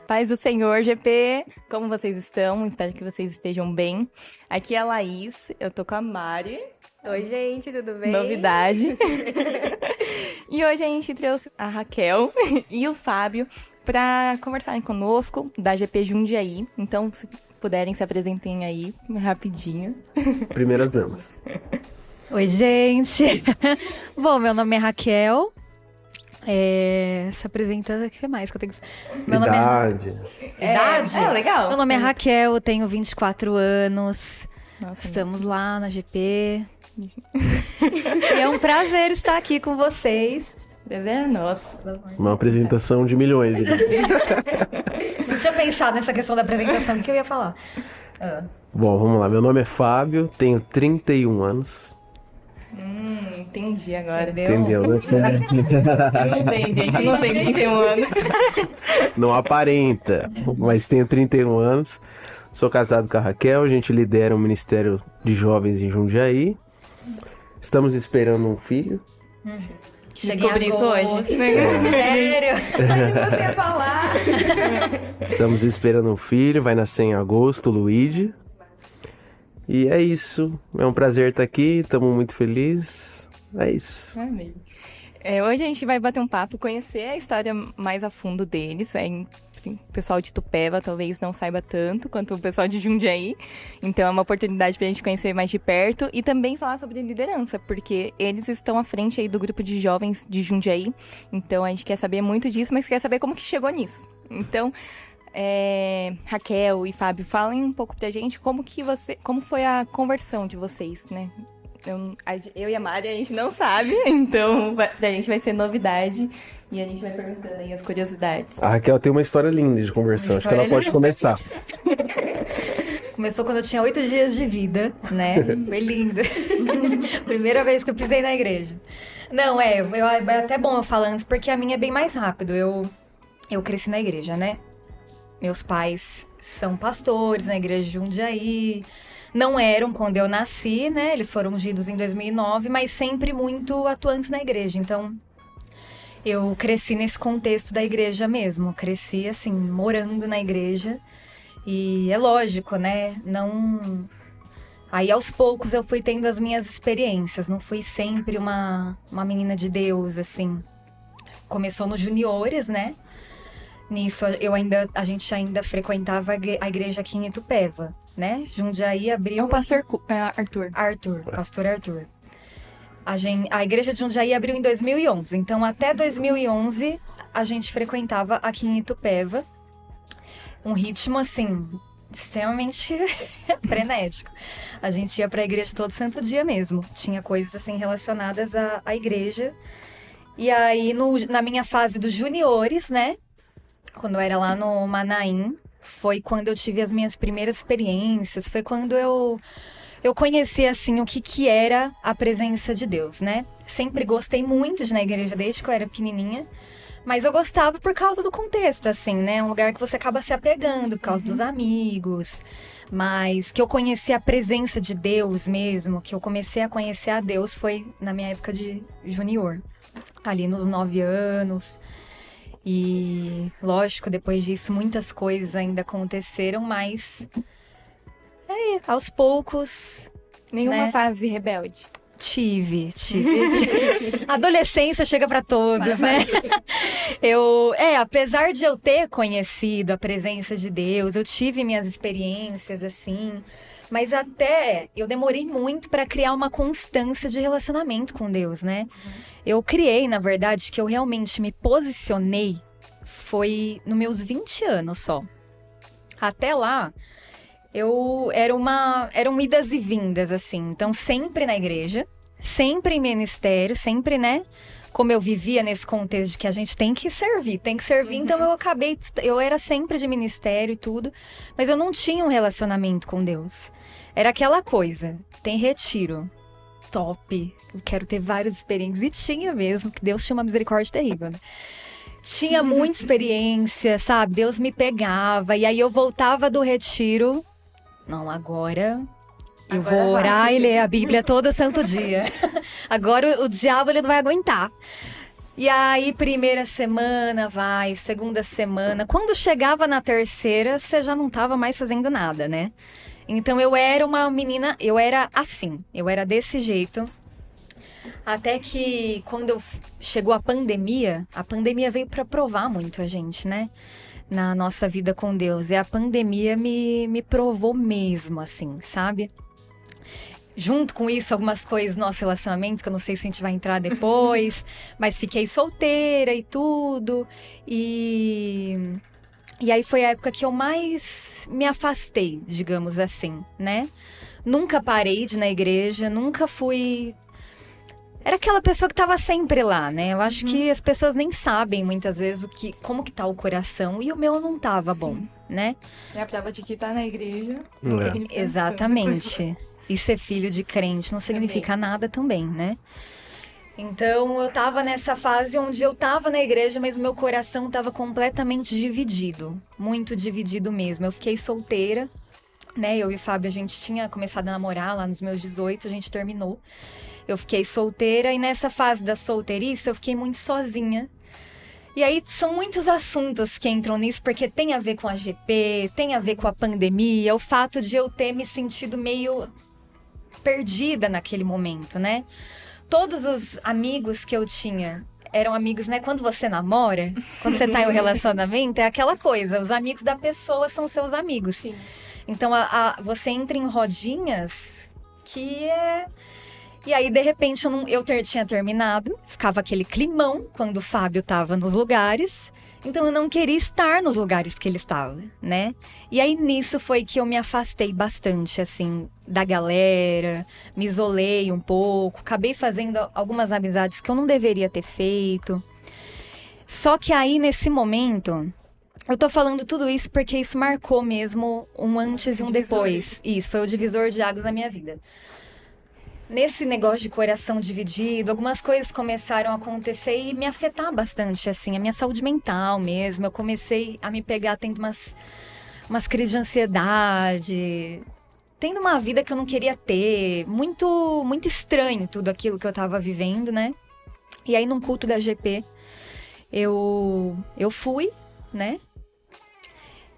Paz do Senhor, GP! Como vocês estão? Espero que vocês estejam bem. Aqui é a Laís, eu tô com a Mari. Oi, gente, tudo bem? Novidade. E hoje a gente trouxe a Raquel e o Fábio para conversarem conosco da GP Jundiaí. Então, se puderem, se apresentem aí rapidinho. Primeiras damas. Oi, gente. Bom, meu nome é Raquel. Se apresentando, o que mais que eu tenho que... Idade. Idade? É, legal. Meu nome é Raquel, eu tenho 24 anos. Nossa, Estamos lá na GP. E é um prazer estar aqui com vocês. dever nosso. Uma apresentação de milhões. Não tinha pensado nessa questão da apresentação, o que eu ia falar? Bom, vamos lá. Meu nome é Fábio, tenho 31 anos. Entendi agora. Entendeu, né? Não tem, gente, não tem 31 anos. Não aparenta, mas tenho 31 anos. Sou casado com a Raquel, a gente lidera o Ministério de Jovens em Jundiaí. Estamos esperando um filho. Descobri isso hoje. Sério? Hoje você ia falar. Estamos esperando um filho, vai nascer em agosto, Luigi. E é isso. É um prazer estar aqui, estamos muito felizes. É isso. Amei. Hoje a gente vai bater um papo, conhecer a história mais a fundo deles. O pessoal de Itupeva talvez não saiba tanto quanto o pessoal de Jundiaí. Então é uma oportunidade pra gente conhecer mais de perto e também falar sobre liderança, porque eles estão à frente aí do grupo de jovens de Jundiaí. Então a gente quer saber muito disso, mas quer saber como que chegou nisso. Então, Raquel e Fábio, falem um pouco pra gente como foi a conversão de vocês, né? Eu e a Mari, a gente não sabe, então pra gente vai ser novidade e a gente vai perguntando aí as curiosidades. A Raquel tem uma história linda de conversão, acho que ela pode começar. Começou quando eu tinha 8 dias de vida, né? Foi lindo. Primeira vez que eu pisei na igreja. Não, é até bom eu falar antes, porque a minha é bem mais rápido. Eu cresci na igreja, né? Meus pais são pastores na igreja de Jundiaí. Não eram quando eu nasci, né? Eles foram ungidos em 2009, mas sempre muito atuantes na igreja. Então, eu cresci nesse contexto da igreja mesmo. Cresci, assim, morando na igreja. E é lógico, né? Não... Aí, aos poucos, eu fui tendo as minhas experiências. Não fui sempre uma menina de Deus, assim. Começou nos juniores, né? Nisso, a gente ainda frequentava a igreja aqui em Itupeva, né? Jundiaí abriu... É o pastor Arthur. Pastor Arthur. A igreja de Jundiaí abriu em 2011. Então, até 2011, a gente frequentava aqui em Itupeva. Um ritmo, assim, extremamente frenético. A gente ia pra igreja todo santo dia mesmo. Tinha coisas, assim, relacionadas à igreja. E aí, na minha fase dos juniores, né? Quando eu era lá no Manaim, foi quando eu tive as minhas primeiras experiências. Foi quando eu conheci, assim, o que era a presença de Deus, né? Sempre gostei muito de ir na igreja desde que eu era pequenininha. Mas eu gostava por causa do contexto, assim, né? Um lugar que você acaba se apegando por causa dos amigos. Mas que eu conheci a presença de Deus mesmo, que eu comecei a conhecer a Deus foi na minha época de junior. Ali nos 9 anos. E, lógico, depois disso, muitas coisas ainda aconteceram, mas... aos poucos... Nenhuma fase rebelde. Tive. Adolescência chega pra todos, né? Apesar de eu ter conhecido a presença de Deus, eu tive minhas experiências, assim... Mas até eu demorei muito pra criar uma constância de relacionamento com Deus, né? Eu criei, na verdade, que eu realmente me posicionei foi nos meus 20 anos só. Até lá, eram idas e vindas, assim. Então, sempre na igreja, sempre em ministério, sempre, né? Como eu vivia nesse contexto de que a gente tem que servir. Então eu era sempre de ministério e tudo, mas eu não tinha um relacionamento com Deus. Era aquela coisa, tem retiro, top, eu quero ter várias experiências, e tinha mesmo, que Deus tinha uma misericórdia terrível, né? Tinha muita experiência, sabe? Deus me pegava, e aí eu voltava do retiro, não, agora eu vou orar e ler a Bíblia todo santo dia. Agora o diabo ele não vai aguentar. E aí, primeira semana, vai, segunda semana. Quando chegava na terceira, você já não tava mais fazendo nada, né? Então eu era uma menina, eu era assim, eu era desse jeito. Até que quando chegou a pandemia veio para provar muito a gente, né? Na nossa vida com Deus. E a pandemia me provou mesmo, assim, sabe? Junto com isso, algumas coisas no nosso relacionamento, que eu não sei se a gente vai entrar depois, mas fiquei solteira e tudo. E aí foi a época que eu mais me afastei, digamos assim, né? Nunca parei de ir na igreja, nunca fui. Era aquela pessoa que tava sempre lá, né? Eu acho que as pessoas nem sabem muitas vezes como que tá o coração, e o meu não tava bom, né? É a prova de que tá na igreja. Exatamente. E ser filho de crente não significa nada também, né? Então eu tava nessa fase onde eu tava na igreja, mas o meu coração tava completamente dividido. Muito dividido mesmo. Eu fiquei solteira, né? Eu e o Fábio, a gente tinha começado a namorar lá nos meus 18, a gente terminou. Eu fiquei solteira e nessa fase da solteirice eu fiquei muito sozinha. E aí são muitos assuntos que entram nisso, porque tem a ver com a GP, tem a ver com a pandemia, o fato de eu ter me sentido meio perdida naquele momento, né? Todos os amigos que eu tinha eram amigos, né? Quando você namora, quando você tá em um relacionamento, é aquela coisa, os amigos da pessoa são seus amigos. Sim. Então você entra em rodinhas que é... E aí, de repente, eu tinha terminado, ficava aquele climão quando o Fábio tava nos lugares, então eu não queria estar nos lugares que ele estava, né? E aí, nisso foi que eu me afastei bastante, assim, da galera, me isolei um pouco, acabei fazendo algumas amizades que eu não deveria ter feito. Só que aí, nesse momento... Eu tô falando tudo isso porque isso marcou mesmo um antes e um depois. Isso, foi o divisor de águas na minha vida. Nesse negócio de coração dividido, algumas coisas começaram a acontecer e me afetar bastante, assim, a minha saúde mental mesmo. Eu comecei a me pegar tendo umas crises de ansiedade, tendo uma vida que eu não queria ter. Muito, muito estranho tudo aquilo que eu tava vivendo, né? E aí, num culto da GP, eu fui, né?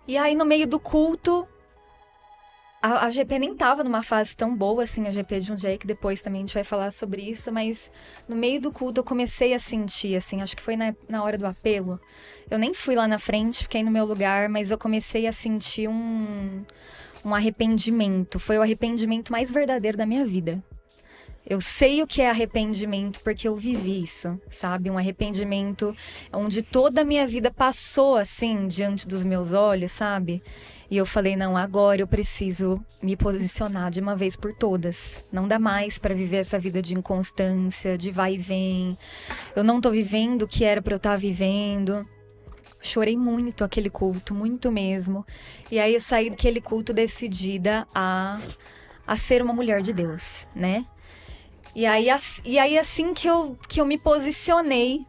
E aí, no meio do culto... A GP nem tava numa fase tão boa, assim, a GP de Jundiaí, que depois também a gente vai falar sobre isso, mas no meio do culto eu comecei a sentir, assim, acho que foi na hora do apelo. Eu nem fui lá na frente, fiquei no meu lugar, mas eu comecei a sentir um arrependimento. Foi o arrependimento mais verdadeiro da minha vida. Eu sei o que é arrependimento porque eu vivi isso, sabe? Um arrependimento onde toda a minha vida passou, assim, diante dos meus olhos, sabe? E eu falei, não, agora eu preciso me posicionar de uma vez por todas. Não dá mais pra viver essa vida de inconstância, de vai e vem. Eu não tô vivendo o que era pra eu estar vivendo. Chorei muito aquele culto, muito mesmo. E aí eu saí daquele culto decidida a ser uma mulher de Deus, né? E aí assim que eu me posicionei,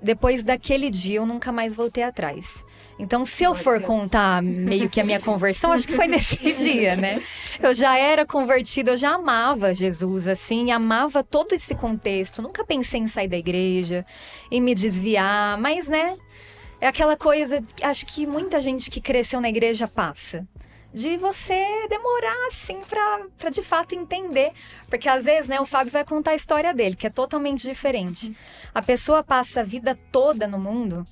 depois daquele dia eu nunca mais voltei atrás. Então, se eu for contar meio que a minha conversão, acho que foi nesse dia, né? Eu já era convertida, eu já amava Jesus, assim, amava todo esse contexto. Nunca pensei em sair da igreja e me desviar, mas, né? É aquela coisa, acho que muita gente que cresceu na igreja passa. De você demorar, assim, pra de fato entender. Porque às vezes, né, o Fábio vai contar a história dele, que é totalmente diferente. A pessoa passa a vida toda no mundo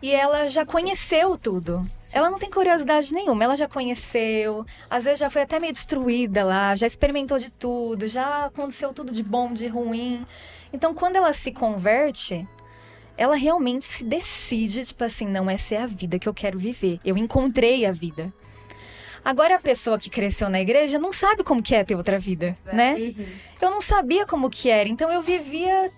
e ela já conheceu tudo. Ela não tem curiosidade nenhuma, ela já conheceu, às vezes já foi até meio destruída lá, já experimentou de tudo, já aconteceu tudo de bom, de ruim. Então, quando ela se converte, ela realmente se decide, tipo assim, não, essa é a vida que eu quero viver. Eu encontrei a vida. Agora, a pessoa que cresceu na igreja não sabe como que é ter outra vida, né? Eu não sabia como que era, então eu vivia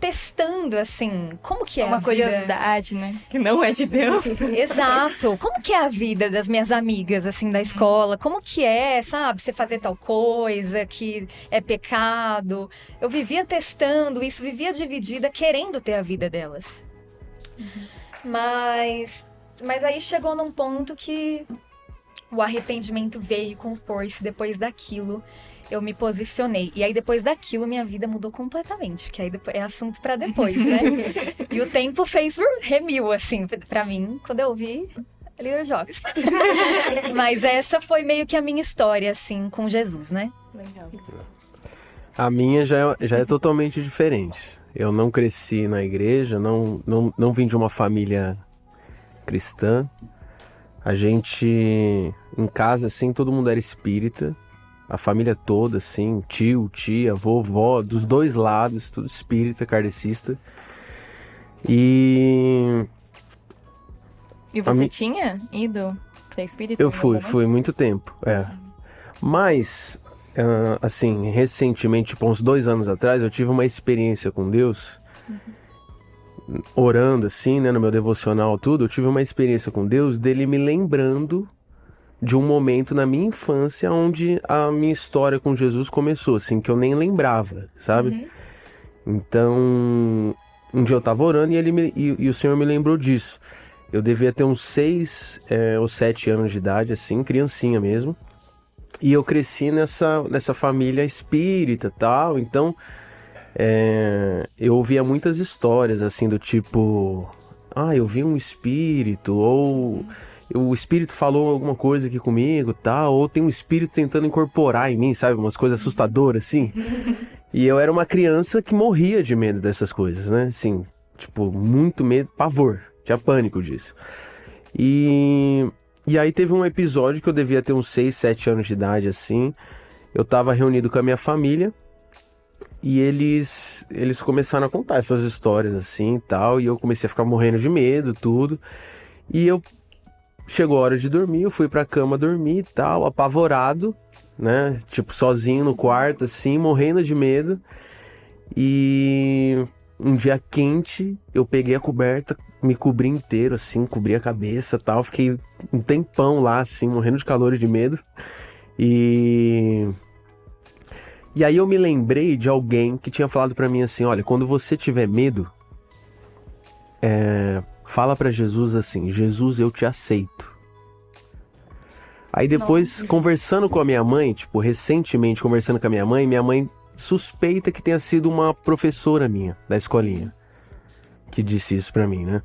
testando, assim, como que é uma a vida. curiosidade, né? Que não é de Deus. Exato. Como que é a vida das minhas amigas, assim, da escola? Como que é, sabe? Você fazer tal coisa que é pecado. Eu vivia testando isso, vivia dividida, querendo ter a vida delas. Mas aí chegou num ponto que o arrependimento veio com força depois daquilo. eu me posicionei. E aí, depois daquilo, minha vida mudou completamente. Que aí é assunto pra depois, né? E o tempo fez remiu, assim, pra mim, quando eu vi Little Jogos. Mas essa foi meio que a minha história, assim, com Jesus, né? Legal. A minha já é totalmente diferente. Eu não cresci na igreja, não vim de uma família cristã. A gente, em casa, assim, todo mundo era espírita. A família toda, assim, tio, tia, vovó, dos dois lados, tudo espírita, kardecista. E você tinha ido pra espírita? Eu fui muito tempo, Mas, assim, recentemente, tipo, uns 2 anos atrás, eu tive uma experiência com Deus, orando, assim, né, no meu devocional, tudo. Eu tive uma experiência com Deus dele me lembrando de um momento na minha infância onde a minha história com Jesus começou, assim, que eu nem lembrava, sabe? Então, um dia eu tava orando e o Senhor me lembrou disso. Eu devia ter uns 6 ou 7 anos de idade, assim, criancinha mesmo. E eu cresci nessa família espírita e tal, então eu ouvia muitas histórias, assim, do tipo... eu vi um espírito, ou... o espírito falou alguma coisa aqui comigo, tal, ou tem um espírito tentando incorporar em mim, sabe? Umas coisas assustadoras, assim. E eu era uma criança que morria de medo dessas coisas, né? Assim, tipo, muito medo, pavor. Tinha pânico disso. E aí teve um episódio que eu devia ter uns 6, 7 anos de idade, assim. Eu tava reunido com a minha família e eles começaram a contar essas histórias, assim, e tal. E eu comecei a ficar morrendo de medo, tudo. E chegou a hora de dormir, eu fui pra cama dormir e tal, apavorado, né? Tipo, sozinho no quarto, assim, morrendo de medo. E um dia quente, eu peguei a coberta, me cobri inteiro, assim, cobri a cabeça e tal. Fiquei um tempão lá, assim, morrendo de calor e de medo. E aí eu me lembrei de alguém que tinha falado pra mim assim, olha, quando você tiver medo, fala pra Jesus assim, Jesus, eu te aceito. Aí depois, conversando com a minha mãe, tipo, recentemente conversando com a minha mãe suspeita que tenha sido uma professora minha, da escolinha, que disse isso pra mim, né?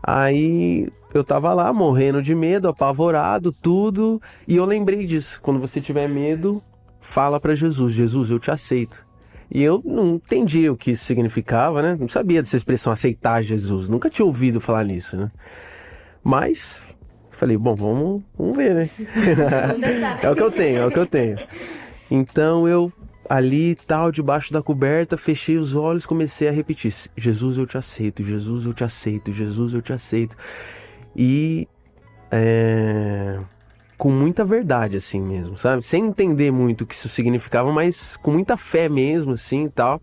Aí eu tava lá, morrendo de medo, apavorado, tudo, e eu lembrei disso. Quando você tiver medo, fala pra Jesus, Jesus, eu te aceito. E eu não entendi o que isso significava, né? Não sabia dessa expressão, aceitar Jesus. Nunca tinha ouvido falar nisso, né? Mas falei, bom, vamos ver, né? É o que eu tenho. Então eu, ali tal, debaixo da coberta, fechei os olhos, comecei a repetir, Jesus, eu te aceito, Jesus, eu te aceito, Jesus, eu te aceito. E com muita verdade, assim mesmo, sabe? Sem entender muito o que isso significava, mas com muita fé mesmo, assim, e tal.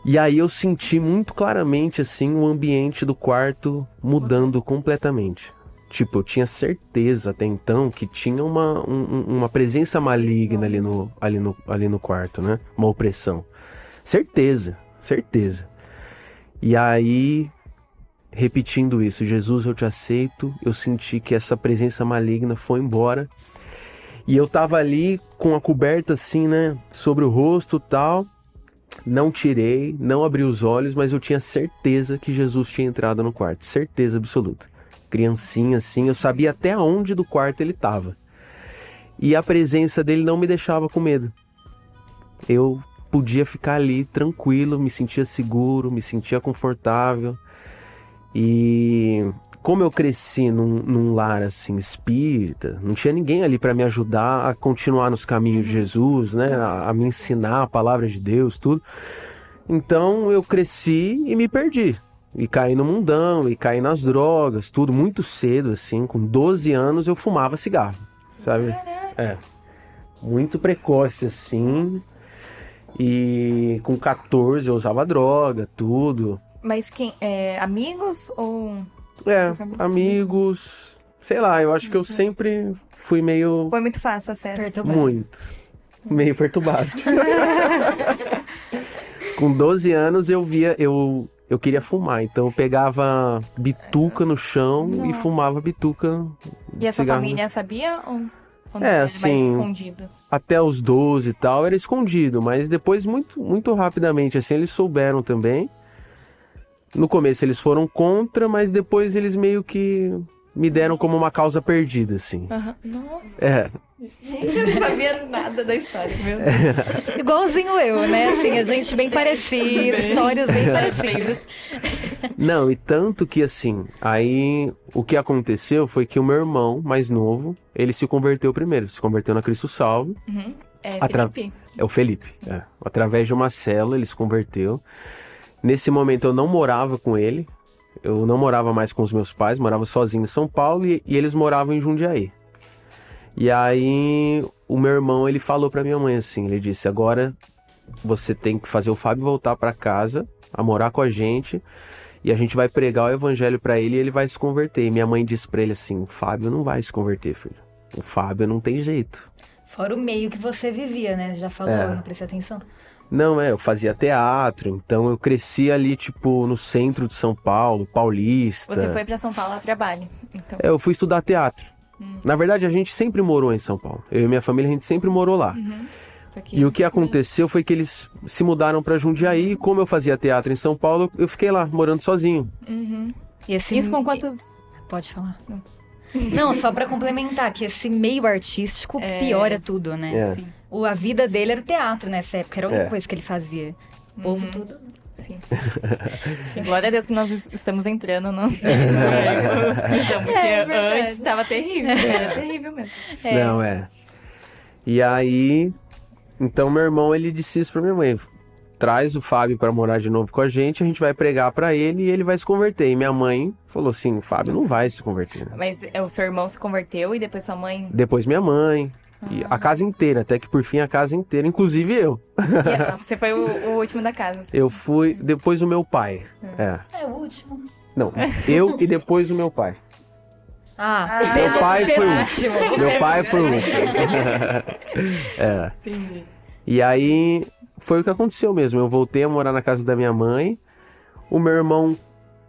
E aí eu senti muito claramente, assim, o ambiente do quarto mudando completamente. Tipo, eu tinha certeza até então que tinha uma presença maligna ali no quarto, né? Uma opressão. Certeza. E aí, repetindo isso, Jesus, eu te aceito, eu senti que essa presença maligna foi embora. E eu tava ali com a coberta assim, né? Sobre o rosto e tal. Não tirei, não abri os olhos, mas eu tinha certeza que Jesus tinha entrado no quarto. Certeza absoluta. Criancinha assim, eu sabia até onde do quarto ele estava. E a presença dele não me deixava com medo. Eu podia ficar ali tranquilo, me sentia seguro, me sentia confortável. E como eu cresci num lar assim espírita, não tinha ninguém ali para me ajudar a continuar nos caminhos de Jesus, né? A me ensinar a palavra de Deus, tudo. Então eu cresci e me perdi. E caí no mundão, e caí nas drogas, tudo muito cedo, assim. Com 12 anos eu fumava cigarro, sabe? Muito precoce, assim. E com 14 eu usava droga, tudo. Mas amigos ou... amigos... Sei lá, eu acho que eu sempre fui meio... Foi muito fácil o acesso. Perturbado. Muito. Meio perturbado. Com 12 anos eu queria fumar, então eu pegava bituca no chão e fumava bituca. E a sua família sabia? Ou... Quando era assim, mais escondido. até os 12 e tal, era escondido, mas depois, muito, muito rapidamente, assim, eles souberam também. No começo eles foram contra, mas depois eles meio que me deram como uma causa perdida, assim. Aham. Nossa, É, gente, eu não sabia nada da história, meu Deus. Igualzinho eu, né? Assim, a gente bem parecido, histórias bem parecidas. não, e tanto que assim, aí o que aconteceu foi que o meu irmão mais novo, ele se converteu primeiro, se converteu na Cristo Salvo. Uhum. É, Atra- Felipe. É o Felipe, é. Através de uma célula ele se converteu. Nesse momento eu não morava com ele, eu não morava mais com os meus pais, morava sozinho em São Paulo e eles moravam em Jundiaí. E aí o meu irmão, ele falou pra minha mãe assim, ele disse, agora você tem que fazer o Fábio voltar pra casa, a morar com a gente, e a gente vai pregar o evangelho pra ele e ele vai se converter. E minha mãe disse pra ele assim, o Fábio não vai se converter, filho. O Fábio não tem jeito. Fora o meio que você vivia, né? Já falou, É. eu não prestei atenção. Não, eu fazia teatro, então eu cresci ali, tipo, no centro de São Paulo, Paulista. Você foi pra São Paulo a trabalho. Então. Eu fui estudar teatro. Na verdade, a gente sempre morou em São Paulo. Eu e minha família, a gente sempre morou lá. Isso aqui. E o que aconteceu foi que eles se mudaram pra Jundiaí, e como eu fazia teatro em São Paulo, eu fiquei lá, morando sozinho. E esse... Isso com quantos... Pode falar. Não, só pra complementar, que esse meio artístico piora tudo, né? É. Sim, A vida dele era o teatro nessa época, era a única É. coisa que ele fazia. O povo tudo... sim. E glória a Deus que nós estamos entrando no... Porque verdade. antes tava terrível. Era terrível mesmo. Não, é. E aí, então meu irmão, ele disse isso pra minha mãe. Traz o Fábio pra morar de novo com a gente vai pregar pra ele e ele vai se converter. E minha mãe falou assim, o Fábio não vai se converter, né? Mas o seu irmão se converteu e depois sua mãe... Depois minha mãe, e a casa inteira, até que por fim a casa inteira, inclusive eu. Você foi o último da casa. Eu fui depois o meu pai. É. É o último. Não, eu e depois o meu pai. Meu Meu pai foi o último. Meu pai foi o último. É. Entendi. E aí foi o que aconteceu mesmo. Eu voltei a morar na casa da minha mãe. O meu irmão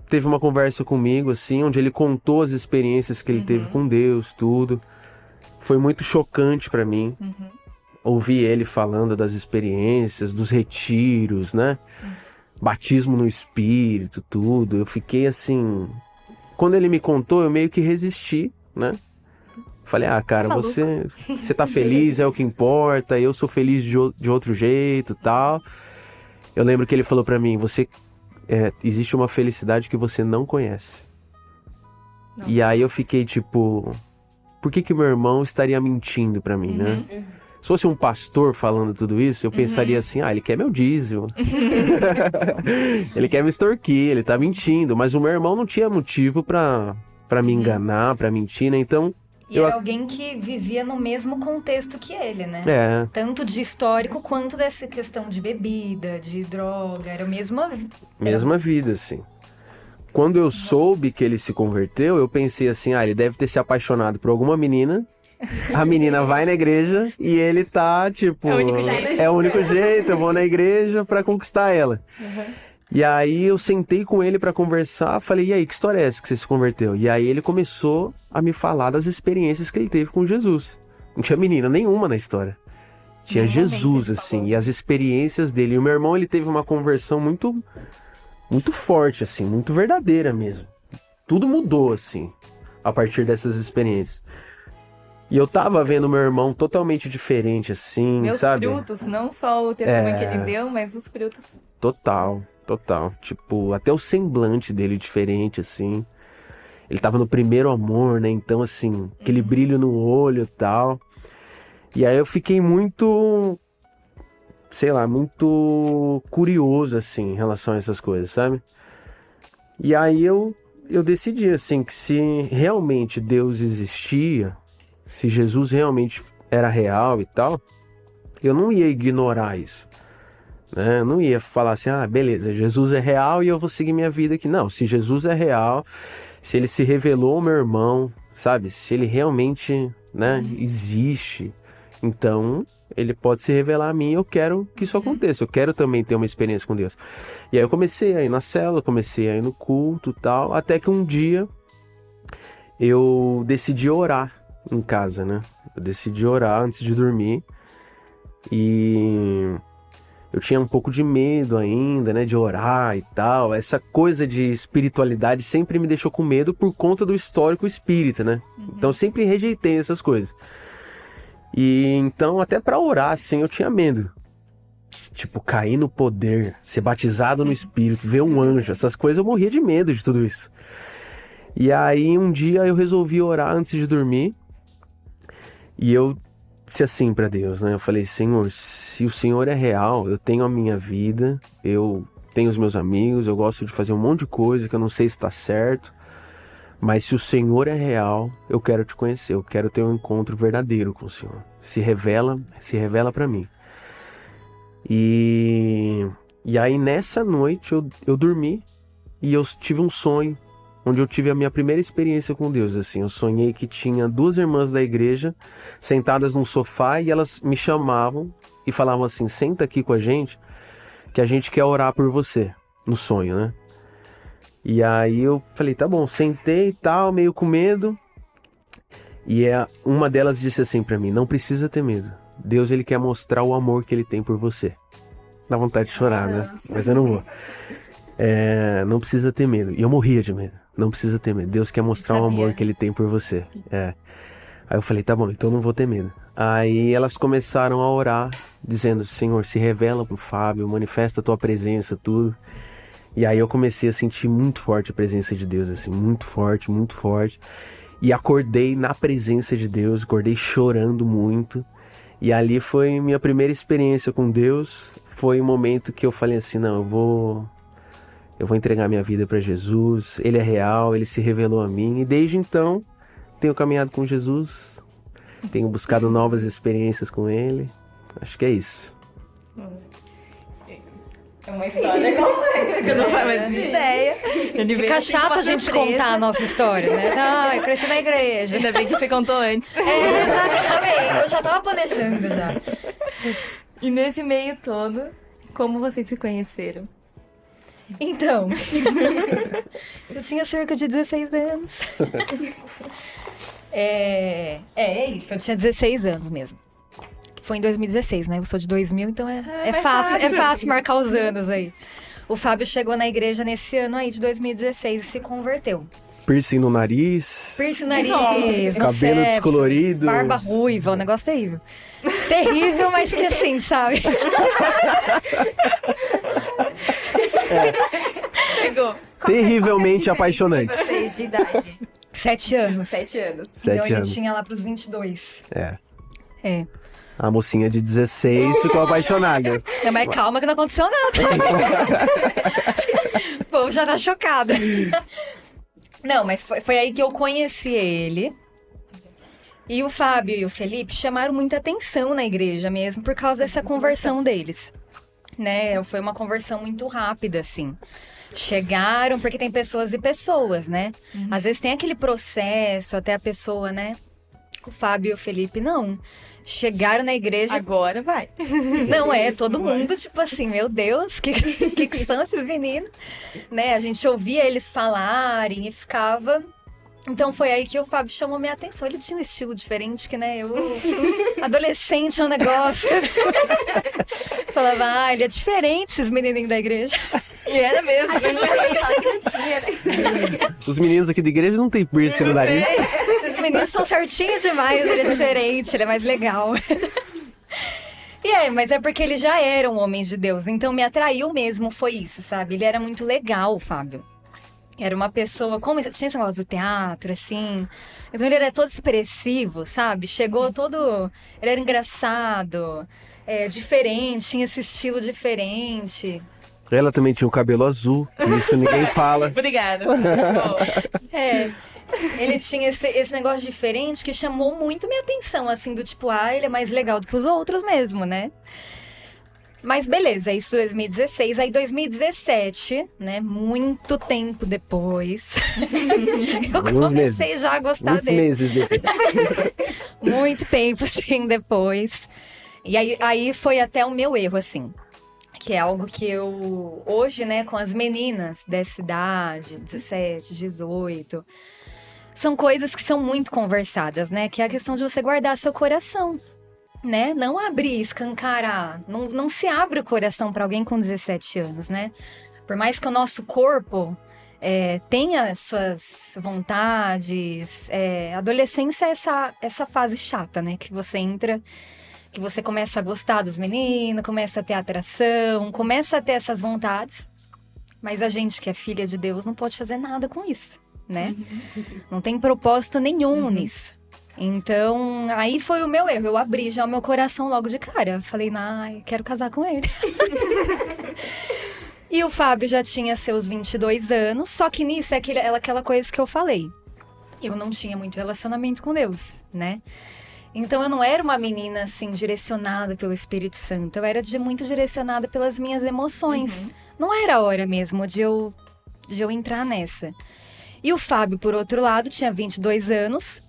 teve uma conversa comigo, assim, onde ele contou as experiências que ele teve com Deus, tudo. Foi muito chocante pra mim. Ouvir ele falando das experiências, dos retiros, né? Batismo no Espírito, tudo. Eu fiquei assim... Quando ele me contou, eu meio que resisti, né? Falei, cara, você tá feliz, é o que importa, eu sou feliz de outro jeito e tal. Eu lembro que ele falou pra mim, existe uma felicidade que você não conhece. Nossa. E aí eu fiquei tipo, por que meu irmão estaria mentindo pra mim, né? Se fosse um pastor falando tudo isso, eu pensaria assim, ele quer meu dízimo. Ele quer me extorquir, ele tá mentindo. Mas o meu irmão não tinha motivo pra me enganar, pra mentir, né? Então... E era alguém que vivia no mesmo contexto que ele, né? É, Tanto de histórico quanto dessa questão de bebida, de droga. Era a mesma... mesma vida, assim. Quando eu soube que ele se converteu, eu pensei assim, ele deve ter se apaixonado por alguma menina. A menina vai na igreja e ele tá, tipo... É o único jeito. É o único jeito, eu vou na igreja pra conquistar ela. E aí eu sentei com ele pra conversar, falei, e aí, que história é essa que você se converteu? E aí ele começou a me falar das experiências que ele teve com Jesus. Não tinha menina nenhuma na história. Tinha Jesus, assim, e as experiências dele. E o meu irmão, ele teve uma conversão muito, muito forte, assim, muito verdadeira mesmo. Tudo mudou, assim, a partir dessas experiências. E eu tava vendo meu irmão totalmente diferente, assim, Meus sabe? frutos, não só o testemunho que ele deu, mas os frutos. Total. Tipo, até o semblante dele diferente, assim. Ele tava no primeiro amor, né? Então, assim, aquele brilho no olho e tal. E aí eu fiquei muito, sei lá, muito curioso, assim, em relação a essas coisas, sabe? E aí eu decidi, assim, que se realmente Deus existia, se Jesus realmente era real e tal, eu não ia ignorar isso. Né? Eu não ia falar assim, beleza, Jesus é real e eu vou seguir minha vida aqui. Não, se Jesus é real, se ele se revelou ao meu irmão, sabe? Se ele realmente, né, existe, então ele pode se revelar a mim e eu quero que isso aconteça. Eu quero também ter uma experiência com Deus. E aí eu comecei a ir na célula, comecei a ir no culto e tal, até que um dia eu decidi orar em casa, né? Eu decidi orar antes de dormir. E eu tinha um pouco de medo ainda, né? De orar e tal. Essa coisa de espiritualidade sempre me deixou com medo por conta do histórico espírita, né? Então eu sempre rejeitei essas coisas. E então até pra orar, assim, eu tinha medo. Tipo, cair no poder, ser batizado no Espírito, ver um anjo, essas coisas, eu morria de medo de tudo isso. E aí, um dia eu resolvi orar antes de dormir. E eu disse assim pra Deus, né? Eu falei, Senhor, se o Senhor é real, eu tenho a minha vida, eu tenho os meus amigos, eu gosto de fazer um monte de coisa que eu não sei se tá certo. Mas se o Senhor é real, eu quero te conhecer, eu quero ter um encontro verdadeiro com o Senhor. Se revela pra mim. E aí nessa noite eu dormi e eu tive um sonho onde eu tive a minha primeira experiência com Deus, assim. Eu sonhei que tinha 2 irmãs da igreja sentadas num sofá e elas me chamavam e falavam assim, senta aqui com a gente que a gente quer orar por você, no sonho, né? E aí eu falei, tá bom, sentei e tal, meio com medo. E uma delas disse assim pra mim, não precisa ter medo. Deus, ele quer mostrar o amor que ele tem por você. Dá vontade de chorar, né? Mas eu não vou. Não precisa ter medo. E eu morria de medo. Não precisa ter medo. Deus quer mostrar o amor que ele tem por você. Aí eu falei, tá bom, então não vou ter medo. Aí elas começaram a orar, dizendo, Senhor, se revela pro Fábio, manifesta a tua presença, tudo. E aí eu comecei a sentir muito forte a presença de Deus, assim, muito forte, muito forte. E acordei na presença de Deus, acordei chorando muito. E ali foi minha primeira experiência com Deus. Foi um momento que eu falei assim, não, eu vou entregar minha vida para Jesus. Ele é real, ele se revelou a mim. E desde então, tenho caminhado com Jesus. Tenho buscado novas experiências com ele. Acho que é isso. É uma história complexa, que eu não faço ideia. Fica chato a gente contar a nossa história, né? Não, eu cresci na igreja. Ainda bem que você contou antes. Exatamente. Eu já tava planejando já. E nesse meio todo, como vocês se conheceram? Então, eu tinha cerca de 16 anos. É isso, eu tinha 16 anos mesmo. Foi em 2016, né? Eu sou de 2000, então é fácil marcar os anos aí. O Fábio chegou na igreja nesse ano aí de 2016 e se converteu. Piercing no nariz. Piercing no nariz, no cabelo septo, descolorido. barba ruiva, um negócio terrível. Terrível, mas que assim, sabe? Chegou. Terrivelmente apaixonante. Vocês de idade? 7 anos. 7 anos. Então 7 ele anos. tinha lá pros 22. É. A mocinha de 16 ficou apaixonada. Não, mas calma que não aconteceu nada. O povo já tá chocado. Não, mas foi aí que eu conheci ele. E o Fábio e o Felipe chamaram muita atenção na igreja mesmo, por causa dessa conversão deles. Né? Foi uma conversão muito rápida, assim. Chegaram, porque tem pessoas e pessoas, né? Às vezes tem aquele processo, até a pessoa, né? O Fábio e o Felipe, não. Chegaram na igreja... Agora vai. Não, todo mundo, tipo assim, meu Deus, que são esses meninos? Né? A gente ouvia eles falarem e ficava... Então foi aí que o Fábio chamou minha atenção. Ele tinha um estilo diferente, que, né, eu... Adolescente é um negócio. Falava, ele é diferente, esses menininhos da igreja. E era mesmo. A gente veio falar que não tinha, né? Os meninos aqui da igreja não tem piercing no nariz. Esses meninos são certinhos demais, ele é diferente, ele é mais legal. Mas é porque ele já era um homem de Deus, então me atraiu mesmo, foi isso, sabe? Ele era muito legal, o Fábio. Era uma pessoa, como tinha esse negócio do teatro, assim. Então ele era todo expressivo, sabe? Chegou todo... Ele era engraçado, diferente, tinha esse estilo diferente. Ela também tinha o cabelo azul, isso ninguém fala. Obrigada. Ele tinha esse negócio diferente que chamou muito minha atenção, assim, do tipo, ele é mais legal do que os outros mesmo, né? Mas beleza, isso 2016. Aí 2017, né, muito tempo depois, eu comecei já a gostar muitos dele. meses depois. Muito tempo, sim, depois. E aí foi até o meu erro, assim. Que é algo que eu, hoje, né, com as meninas dessa idade, 17, 18... são coisas que são muito conversadas, né? Que é a questão de você guardar seu coração, né? Não abrir, escancarar. Não se abre o coração para alguém com 17 anos, né? Por mais que o nosso corpo tenha suas vontades, adolescência é essa fase chata, né? Que você entra, que você começa a gostar dos meninos, começa a ter atração, começa a ter essas vontades. Mas a gente que é filha de Deus não pode fazer nada com isso, né? Não tem propósito nenhum nisso. Então, aí foi o meu erro. Eu abri já o meu coração logo de cara. Falei, quero casar com ele. E o Fábio já tinha seus 22 anos. Só que nisso é aquela coisa que eu falei. Eu não tinha muito relacionamento com Deus, né? Então, eu não era uma menina, assim, direcionada pelo Espírito Santo. Eu era muito direcionada pelas minhas emoções. Não era a hora mesmo de eu entrar nessa. E o Fábio, por outro lado, tinha 22 anos.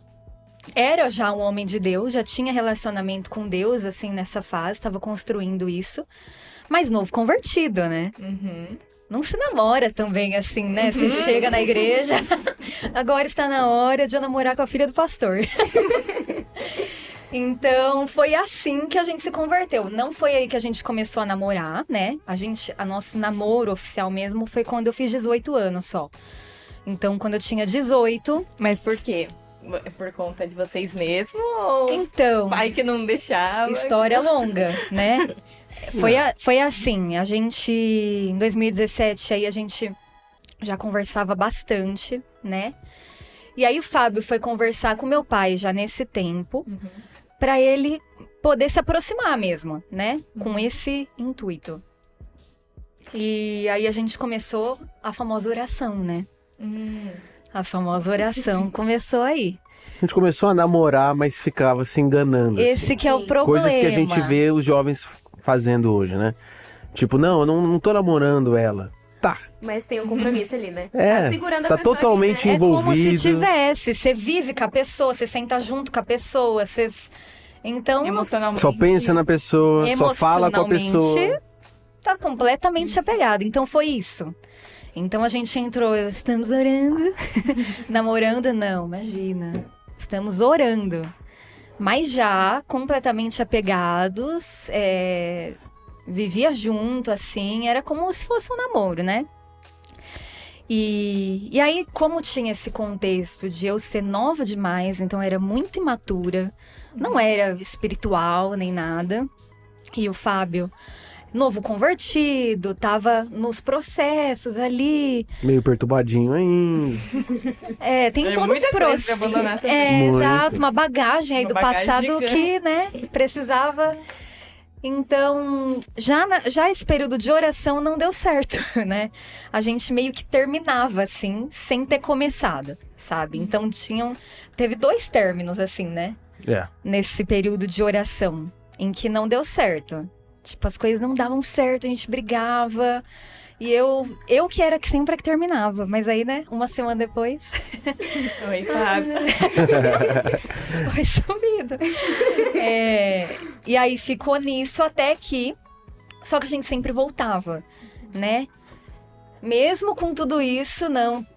Era já um homem de Deus, já tinha relacionamento com Deus, assim, nessa fase. Estava construindo isso. Mas novo convertido, né? Não se namora também, assim, né? Você chega na igreja, agora está na hora de eu namorar com a filha do pastor. Então, foi assim que a gente se converteu. Não foi aí que a gente começou a namorar, né? A nosso namoro oficial mesmo foi quando eu fiz 18 anos só. Então, quando eu tinha 18... Mas por quê? Por conta de vocês mesmos? Ou Então... pai que não deixava? História longa, né? Foi assim, a gente... Em 2017, aí a gente já conversava bastante, né? E aí o Fábio foi conversar com meu pai já nesse tempo... Pra ele poder se aproximar mesmo, né? Com esse intuito. E aí a gente começou a famosa oração, né? A famosa oração começou aí. A gente começou a namorar, mas ficava se enganando. Esse assim. que é o problema. Coisas que a gente vê os jovens fazendo hoje, né? Tipo, eu não tô namorando ela. Tá. Mas tem um compromisso ali, né? Segurando a pessoa totalmente ali, né? envolvido. É como se tivesse. Você vive com a pessoa, você senta junto com a pessoa, Então, emocionalmente. Só pensa na pessoa, só fala com a pessoa. Tá completamente apegado. Então foi isso. Então a gente entrou, estamos orando. Namorando, não, imagina. Estamos orando. Mas já completamente apegados, vivia junto, assim, era como se fosse um namoro, né? E aí, como tinha esse contexto de eu ser nova demais, então era muito imatura, não era espiritual nem nada. E o Fábio, novo convertido, tava nos processos ali. Meio perturbadinho ainda. Tem todo muita um coisa processo. pra abandonar também. Exato, uma bagagem aí Uma do bagagem passado gigante. que, né, precisava. Então, já esse período de oração não deu certo, né? A gente meio que terminava, assim, sem ter começado, sabe? Então, teve 2 términos, assim, né? Nesse período de oração, em que não deu certo. Tipo, as coisas não davam certo, a gente brigava. E eu que era que sempre que terminava. Mas aí, né, uma semana depois... Oi, Fábio. Foi sumido. E aí ficou nisso até que... Só que a gente sempre voltava, né? Mesmo com tudo isso, não...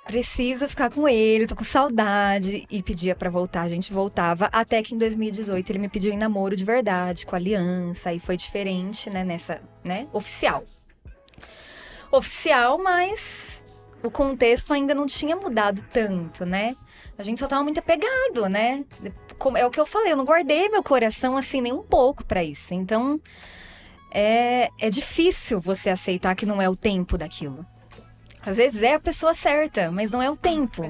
Preciso ficar com ele, tô com saudade. E pedia pra voltar, a gente voltava. Até que em 2018 ele me pediu em namoro de verdade, com aliança. E foi diferente, né, nessa... né, oficial, mas o contexto ainda não tinha mudado tanto, né? A gente só tava muito apegado, né? É o que eu falei, eu não guardei meu coração assim nem um pouco pra isso. Então, é difícil você aceitar que não é o tempo daquilo. Às vezes é a pessoa certa, mas não é o tempo.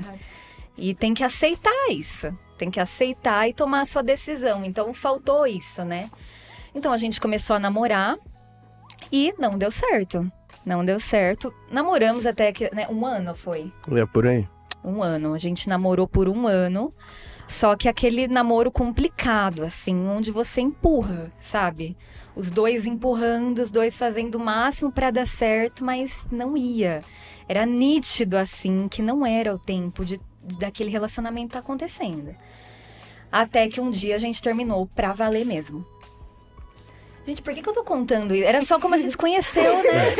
E tem que aceitar isso. Tem que aceitar e tomar a sua decisão. Então, faltou isso, né? Então, a gente começou a namorar e não deu certo. Não deu certo. Namoramos até que... né, 1 ano foi? É por aí. 1 ano. A gente namorou por 1 ano. Só que aquele namoro complicado, assim, onde você empurra, sabe? Os 2 empurrando, os 2 fazendo o máximo pra dar certo, mas não ia. Era nítido, assim, que não era o tempo daquele relacionamento tá acontecendo. Até que um dia a gente terminou pra valer mesmo. Gente, por que eu tô contando isso? Era só como a gente se conheceu, né?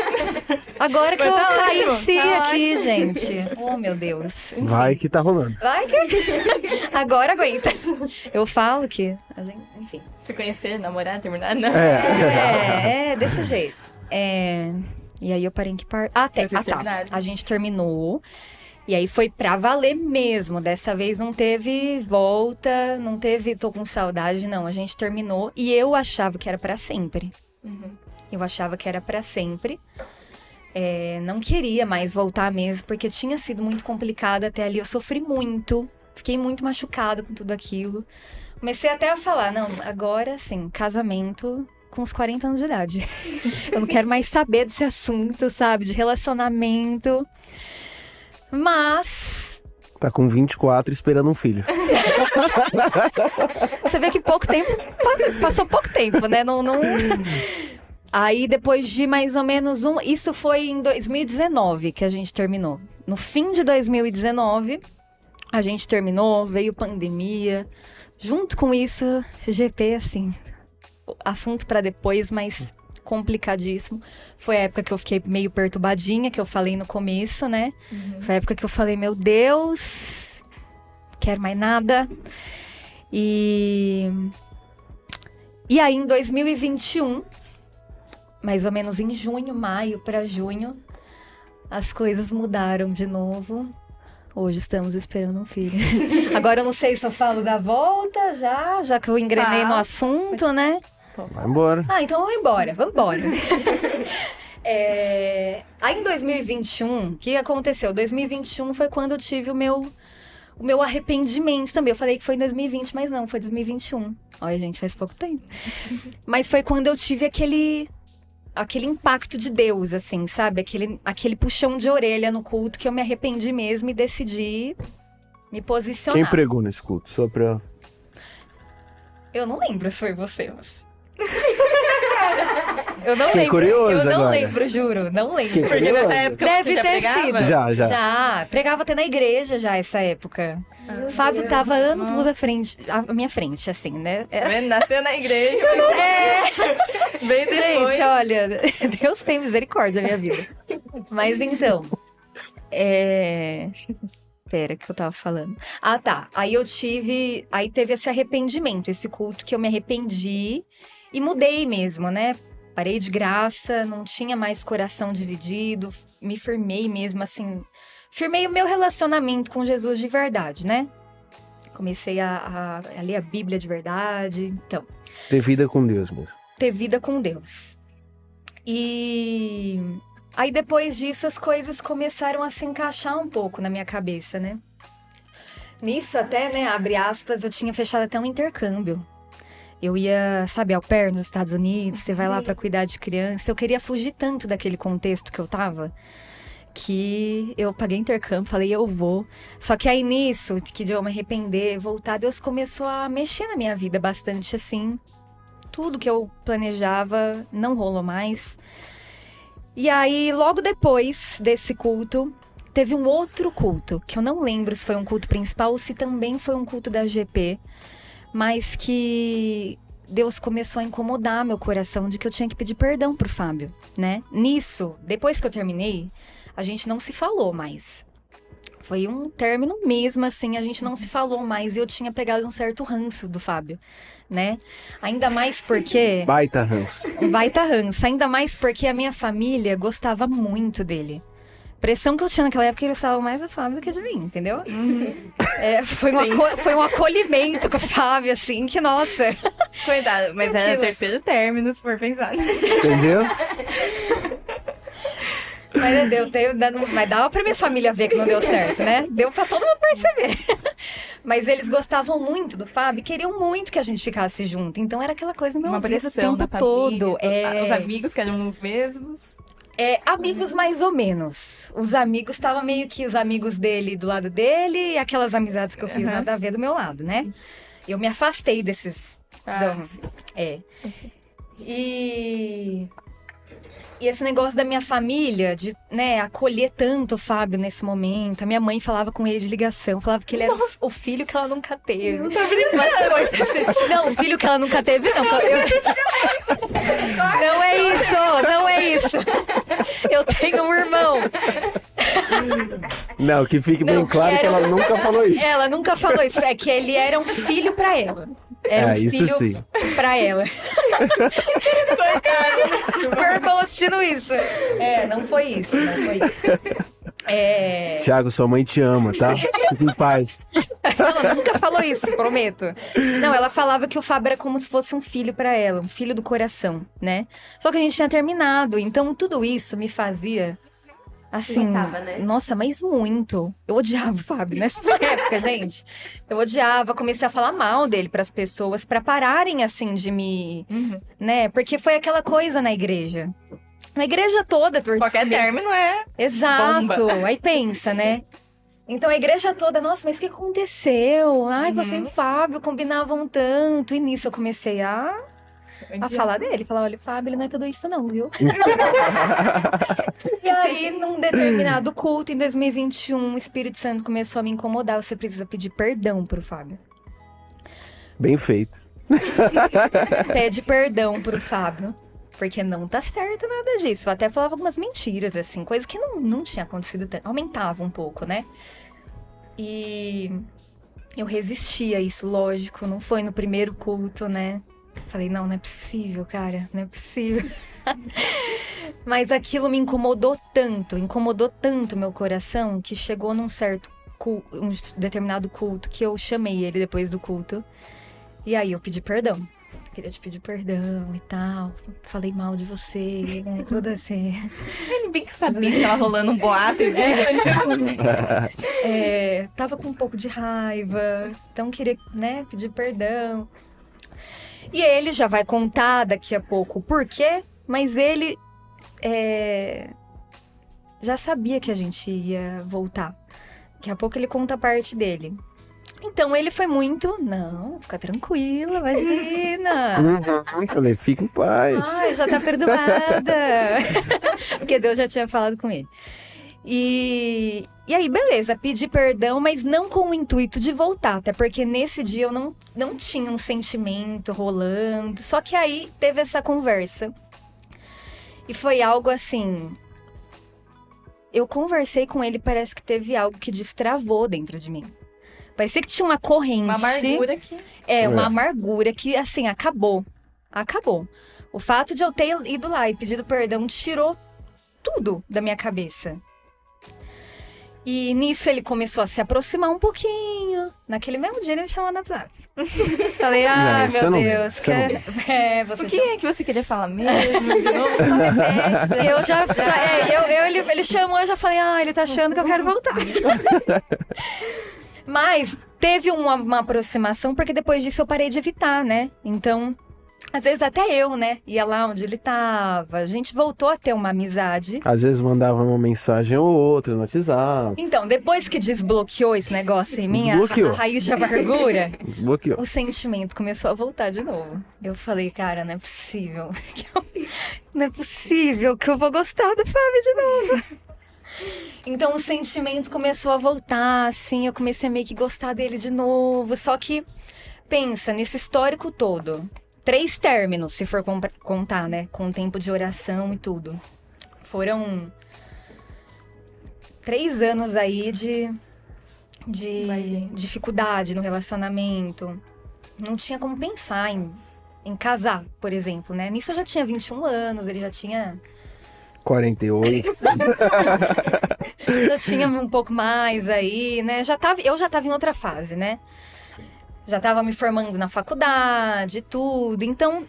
Agora que eu conheci aqui, gente. Oh, meu Deus. Enfim. Vai que tá rolando. Vai que... Agora aguenta. Eu falo que... A gente... Enfim. Se conhecer, namorar, terminar, não. Desse jeito. E aí eu parei em que parte... tá. A gente terminou. E aí foi pra valer mesmo. Dessa vez não teve volta, não teve tô com saudade, não. A gente terminou e eu achava que era pra sempre. Eu achava que era pra sempre. Não queria mais voltar mesmo, porque tinha sido muito complicado até ali. Eu sofri muito, fiquei muito machucada com tudo aquilo. Comecei até a falar, não, agora sim, casamento com os 40 anos de idade. Eu não quero mais saber desse assunto, sabe, de relacionamento. Mas... Tá com 24 esperando um filho. Você vê que pouco tempo... Passou pouco tempo, né? Não... Aí, depois de mais ou menos Isso foi em 2019 que a gente terminou. No fim de 2019, a gente terminou, veio pandemia. Junto com isso, GP, assim... Assunto pra depois, mas... complicadíssimo. Foi a época que eu fiquei meio perturbadinha, que eu falei no começo, né? Foi a época que eu falei, meu Deus, não quero mais nada. E aí, em 2021, mais ou menos em maio pra junho, as coisas mudaram de novo. Hoje estamos esperando um filho. Agora eu não sei se eu falo da volta já que eu engrenei no assunto, né? Vai embora. Então vamos embora, Aí em 2021, o que aconteceu? 2021 foi quando eu tive o meu arrependimento também. Eu falei que foi em 2020, mas não, foi 2021. Olha, gente, faz pouco tempo. Mas foi quando eu tive aquele impacto de Deus, assim, sabe? Aquele puxão de orelha no culto que eu me arrependi mesmo e decidi me posicionar. Quem pregou nesse culto? Só pra... Eu não lembro se foi você, mas... Eu não Fiquei lembro. curioso Eu não agora. lembro, juro. Não lembro. Porque nessa época Deve você já ter pregava? sido. Já. Já. Pregava até na igreja já essa época. O Fábio tava anos luz à minha frente, assim, né? Tá vendo? Nasceu na igreja. Bem depois. Gente, olha, Deus tem misericórdia da minha vida. Mas então, Pera, que eu tava falando. Tá. Aí teve esse arrependimento, esse culto que eu me arrependi e mudei mesmo, né? Parei de graça, não tinha mais coração dividido, me firmei mesmo, assim... Firmei o meu relacionamento com Jesus de verdade, né? Comecei a ler a Bíblia de verdade, então... Ter vida com Deus mesmo. Ter vida com Deus. E... Aí depois disso as coisas começaram a se encaixar um pouco na minha cabeça, né? Nisso até, né, abre aspas, eu tinha fechado até um intercâmbio. Eu ia, sabe, au pair nos Estados Unidos, você vai lá pra cuidar de criança. Eu queria fugir tanto daquele contexto que eu tava, que eu paguei intercâmbio, falei, eu vou. Só que aí nisso, que de eu me arrepender, voltar, Deus começou a mexer na minha vida bastante, assim. Tudo que eu planejava não rolou mais. E aí, logo depois desse culto, teve um outro culto, que eu não lembro se foi um culto principal ou se também foi um culto da GP, mas que Deus começou a incomodar meu coração de que eu tinha que pedir perdão pro Fábio, né? Nisso, depois que eu terminei, a gente não se falou mais. Foi um término mesmo, assim, a gente não se falou mais e eu tinha pegado um certo ranço do Fábio, né? Ainda mais porque... Baita ranço. Ainda mais porque a minha família gostava muito dele. Pressão que eu tinha naquela época, ele gostava mais do Fábio do que de mim, entendeu? Foi um acolhimento com o Fábio, assim, que nossa. Coitado, mas era o terceiro término, se for pensar. Entendeu? Mas dava pra minha família ver que não deu certo, né? Deu pra todo mundo perceber. Mas eles gostavam muito do Fábio, queriam muito que a gente ficasse junto. Então era aquela coisa no meu ouvido o tempo todo. Os amigos que eram os mesmos. Amigos mais ou menos. Os amigos estavam meio que os amigos dele do lado dele e aquelas amizades que eu fiz nada a ver do meu lado, né? Eu me afastei desses... E... E esse negócio da minha família, de, né, acolher tanto o Fábio nesse momento. A minha mãe falava com ele de ligação, falava que ele era o filho que ela nunca teve. Não, não, o filho que ela nunca teve, não. Não é isso, não é isso. Eu tenho um irmão. Não, que fique bem claro que ela nunca falou isso. Ela nunca falou isso. É que ele era um filho pra ela. Era um isso filho sim. pra ela. Meu irmão assistindo isso. Não foi isso, não foi isso. Thiago, sua mãe te ama, tá? Fique em paz. Ela nunca falou isso, prometo. Não, ela falava que o Fábio era como se fosse um filho pra ela, um filho do coração, né? Só que a gente tinha terminado, então tudo isso me fazia... Assim, Irritava, né? Nossa, mas muito. Eu odiava o Fábio nessa época, gente. Eu odiava, comecei a falar mal dele pras pessoas, pra pararem, assim, de me... Né? Porque foi aquela coisa na igreja. Na igreja toda, torcia. Qualquer término é... Exato. bomba. Aí pensa, né? Então a igreja toda, nossa, mas o que aconteceu? Ai, você e o Fábio combinavam tanto. E nisso eu comecei a falar dele. Falar, olha, o Fábio, ele não é tudo isso não, viu? E aí, num determinado culto, em 2021, o Espírito Santo começou a me incomodar. Você precisa pedir perdão pro Fábio. Bem feito. Pede perdão pro Fábio. Porque não tá certo nada disso. Eu até falava algumas mentiras, assim. Coisa que não tinha acontecido tanto. Aumentava um pouco, né? E eu resistia a isso, lógico. Não foi no primeiro culto, né? Falei, não é possível, cara. Não é possível. Mas aquilo me incomodou tanto meu coração, que chegou num certo culto, um determinado culto, que eu chamei ele depois do culto. E aí eu pedi perdão. Queria te pedir perdão e tal. Falei mal de você, né? Tudo assim. Ele bem que sabia que tava rolando um boato. Tava com um pouco de raiva. Então queria, né, pedir perdão. E ele já vai contar daqui a pouco o porquê, mas ele já sabia que a gente ia voltar. Daqui a pouco ele conta a parte dele. Então ele foi muito, não, fica tranquila, imagina. Falei, fica em paz. Ai, já tá perdoada. Porque Deus já tinha falado com ele. E aí, beleza, pedi perdão, mas não com o intuito de voltar, até porque nesse dia eu não tinha um sentimento rolando. Só que aí teve essa conversa. E foi algo assim... Eu conversei com ele, parece que teve algo que destravou dentro de mim. Parecia que tinha uma corrente. Uma amargura que... uma amargura que, assim, acabou. Acabou. O fato de eu ter ido lá e pedido perdão tirou tudo da minha cabeça. E nisso ele começou a se aproximar um pouquinho. Naquele mesmo dia ele me chamou no WhatsApp. Falei, meu Deus. O que é que você queria falar mesmo? De novo, só repete. Ele chamou, eu já falei, ele tá achando que eu quero voltar. Mas teve uma aproximação, porque depois disso eu parei de evitar, né? Então, às vezes até eu, né? Ia lá onde ele tava. A gente voltou a ter uma amizade. Às vezes mandava uma mensagem ou outra no WhatsApp. Então, depois que desbloqueou esse negócio em mim, a raiz de amargura, desbloqueou. O sentimento começou a voltar de novo. Eu falei, cara, não é possível. Não é possível que eu vou gostar do Fábio de novo. Então o sentimento começou a voltar, assim, eu comecei a meio que gostar dele de novo. Só que, pensa, nesse histórico todo, 3 términos, se for contar, né? Com o tempo de oração e tudo. Foram 3 anos aí de dificuldade no relacionamento. Não tinha como pensar em casar, por exemplo, né? Nisso eu já tinha 21 anos, ele já tinha... 48. Já tinha um pouco mais aí, né? Eu já tava em outra fase, né? Já tava me formando na faculdade e tudo. Então,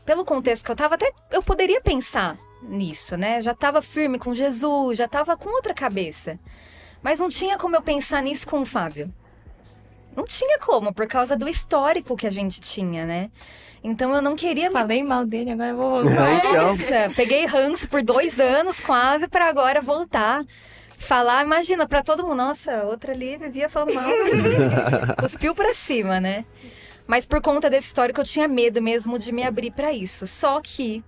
pelo contexto que eu tava, até eu poderia pensar nisso, né? Já tava firme com Jesus, já tava com outra cabeça. Mas não tinha como eu pensar nisso com o Fábio. Não tinha como, por causa do histórico que a gente tinha, né? Então eu não queria... Falei mal dele, agora eu vou voltar. Nossa, peguei ranço por 2 anos quase pra agora voltar. Falar, imagina, pra todo mundo. Nossa, outra ali vivia falando mal. Cuspiu pra cima, né? Mas por conta desse histórico eu tinha medo mesmo de me abrir pra isso. Só que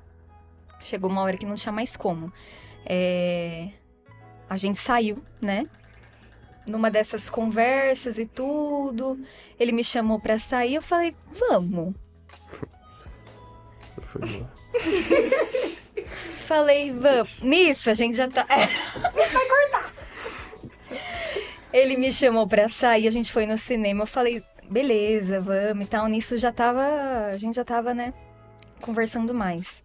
Chegou uma hora que não tinha mais como. A gente saiu, né? Numa dessas conversas e tudo. Ele me chamou pra sair, eu falei, vamos. Falei, vamos. Nisso, a gente já tá... Vai cortar. Ele me chamou pra sair, a gente foi no cinema. Eu falei, beleza, vamos e tal. Nisso a gente já tava, né, conversando mais.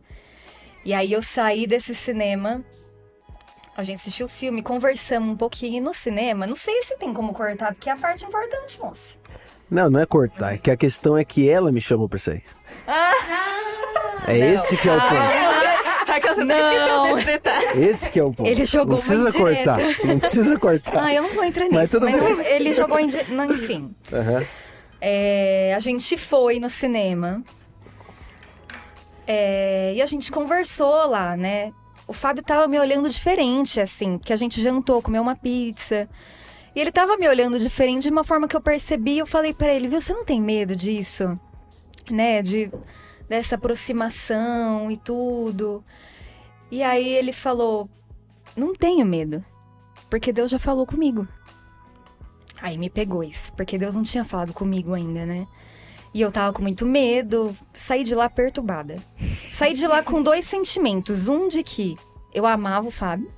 E aí eu saí desse cinema, a gente assistiu o filme, conversamos um pouquinho. E no cinema, não sei se tem como cortar, porque é a parte importante, moço. Não é cortar, é que a questão é que ela me chamou pra sair. Esse que é o ponto. Não. Esse que é o ponto. Ele jogou não precisa uma cortar. Não precisa cortar. Eu não vou entrar Mas nisso. tudo bem. Não, ele jogou enfim. Uhum. A gente foi no cinema. E a gente conversou lá, né? O Fábio tava me olhando diferente, assim, porque a gente jantou, comeu uma pizza. E ele tava me olhando diferente de uma forma que eu percebi. Eu falei pra ele, viu, você não tem medo disso? Né? Dessa aproximação e tudo. E aí ele falou, não tenho medo, porque Deus já falou comigo. Aí me pegou isso, porque Deus não tinha falado comigo ainda, né? E eu tava com muito medo, saí de lá perturbada. Saí de lá com 2 sentimentos. Um de que eu amava o Fábio,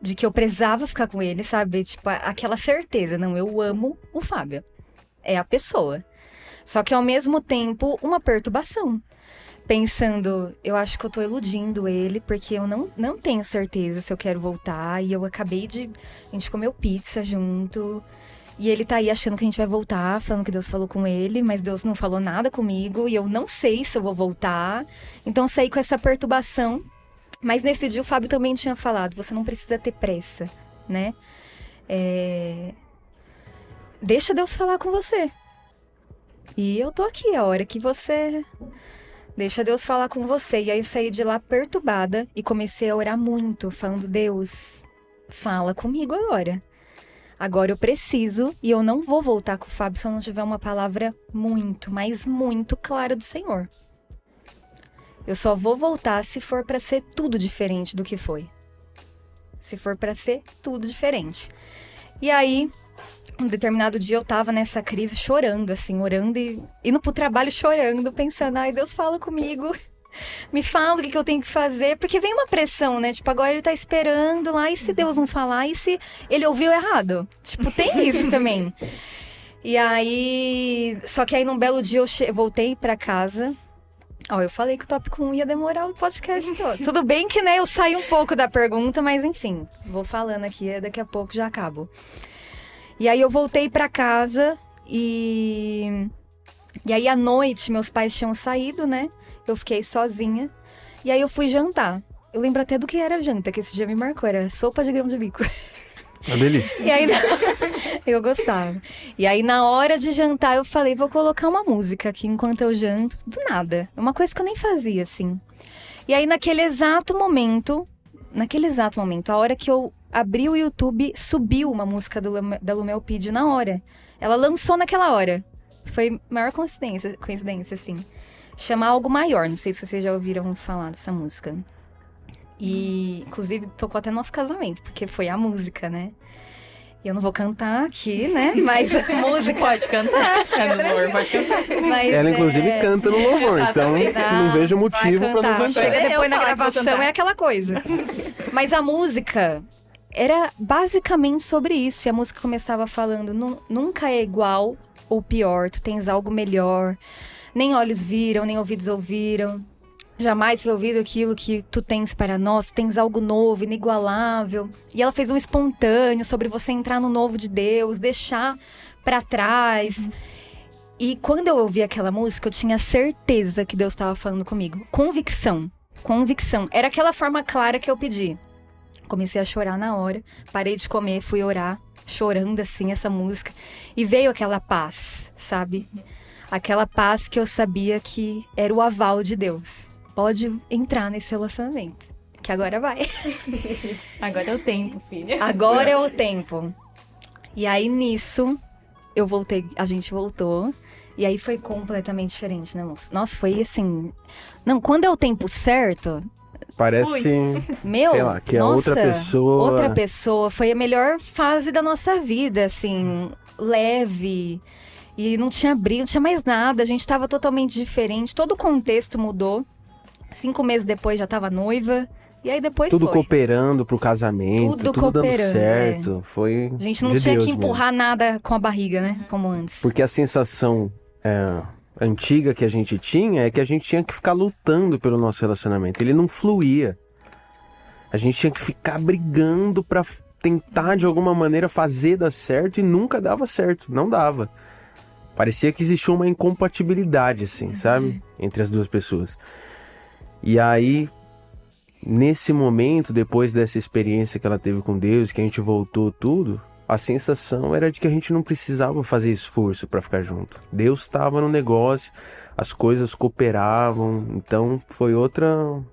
de que eu precisava ficar com ele, sabe? Tipo, aquela certeza, não, eu amo o Fábio. É a pessoa. Só que ao mesmo tempo, uma perturbação. Pensando, eu acho que eu tô iludindo ele, porque eu não tenho certeza se eu quero voltar. E eu acabei de... A gente comeu pizza junto. E ele tá aí achando que a gente vai voltar, falando que Deus falou com ele, mas Deus não falou nada comigo. E eu não sei se eu vou voltar. Então saí com essa perturbação. Mas nesse dia o Fábio também tinha falado, você não precisa ter pressa, né? Deixa Deus falar com você. E eu tô aqui, a hora que você... Deixa Deus falar com você. E aí eu saí de lá perturbada e comecei a orar muito, falando, Deus, fala comigo agora. Agora eu preciso e eu não vou voltar com o Fábio se eu não tiver uma palavra muito, mas muito clara do Senhor. Eu só vou voltar se for pra ser tudo diferente do que foi. Se for pra ser tudo diferente. E aí... Um determinado dia eu tava nessa crise chorando, assim, orando e indo pro trabalho chorando, pensando, ai, Deus fala comigo, me fala o que eu tenho que fazer, porque vem uma pressão, né, tipo, agora ele tá esperando lá, e se Deus não falar, e se ele ouviu errado? Tipo, tem isso também. E aí, só que aí num belo dia eu voltei pra casa, eu falei que o tópico 1 ia demorar o podcast todo. Tudo bem que, né, eu saí um pouco da pergunta, mas enfim, vou falando aqui, daqui a pouco já acabo. E aí eu voltei pra casa e aí à noite meus pais tinham saído, né? Eu fiquei sozinha. E aí eu fui jantar. Eu lembro até do que era a janta, que esse dia me marcou. Era sopa de grão de bico. Uma delícia. E aí eu gostava. E aí na hora de jantar eu falei, vou colocar uma música aqui enquanto eu janto. Do nada. Uma coisa que eu nem fazia, assim. E aí naquele exato momento, a hora que eu abri o YouTube, subiu uma música da Lumel Pide na hora. Ela lançou naquela hora. Foi a maior coincidência, assim. Chama Algo Maior. Não sei se vocês já ouviram falar dessa música. E, inclusive, tocou até no nosso casamento, porque foi a música, né? E eu não vou cantar aqui, né? Mas a música... Pode cantar. Pode cantar. Mas, ela, inclusive, canta no louvor, então não vejo motivo pra não cantar. Chega depois na gravação, é aquela coisa. Mas a música... Era basicamente sobre isso. E a música começava falando, nunca é igual ou pior, tu tens algo melhor. Nem olhos viram, nem ouvidos ouviram. Jamais foi ouvido aquilo que tu tens para nós. Tu tens algo novo, inigualável. E ela fez um espontâneo sobre você entrar no novo de Deus, deixar pra trás. E quando eu ouvi aquela música, eu tinha certeza que Deus estava falando comigo. Convicção. Era aquela forma clara que eu pedi. Comecei a chorar na hora, parei de comer, fui orar, chorando assim essa música. E veio aquela paz, sabe? Aquela paz que eu sabia que era o aval de Deus. Pode entrar nesse relacionamento, que agora vai. Agora é o tempo, filha. Agora é o tempo. E aí nisso, a gente voltou. E aí foi completamente diferente, né, moço? Nossa, foi assim... Não, quando é o tempo certo... Parece, Meu, sei lá, que é nossa, outra pessoa. outra pessoa. Foi a melhor fase da nossa vida, assim, leve. E não tinha brilho, não tinha mais nada. A gente tava totalmente diferente. Todo o contexto mudou. 5 meses depois já tava noiva. E aí depois Tudo foi. cooperando pro casamento, Tudo tudo dando cooperando, certo. Foi A gente não de tinha Deus que mesmo. empurrar nada com a barriga, né? Como antes. Porque a sensação antiga que a gente tinha é que a gente tinha que ficar lutando pelo nosso relacionamento. Ele não fluía. A gente tinha que ficar brigando pra tentar de alguma maneira fazer dar certo e nunca dava certo. Não dava. Parecia que existia uma incompatibilidade, assim, sabe? Entre as duas pessoas. E aí, nesse momento, depois dessa experiência que ela teve com Deus, que a gente voltou tudo, a sensação era de que a gente não precisava fazer esforço para ficar junto. Deus estava no negócio, as coisas cooperavam, então foi outro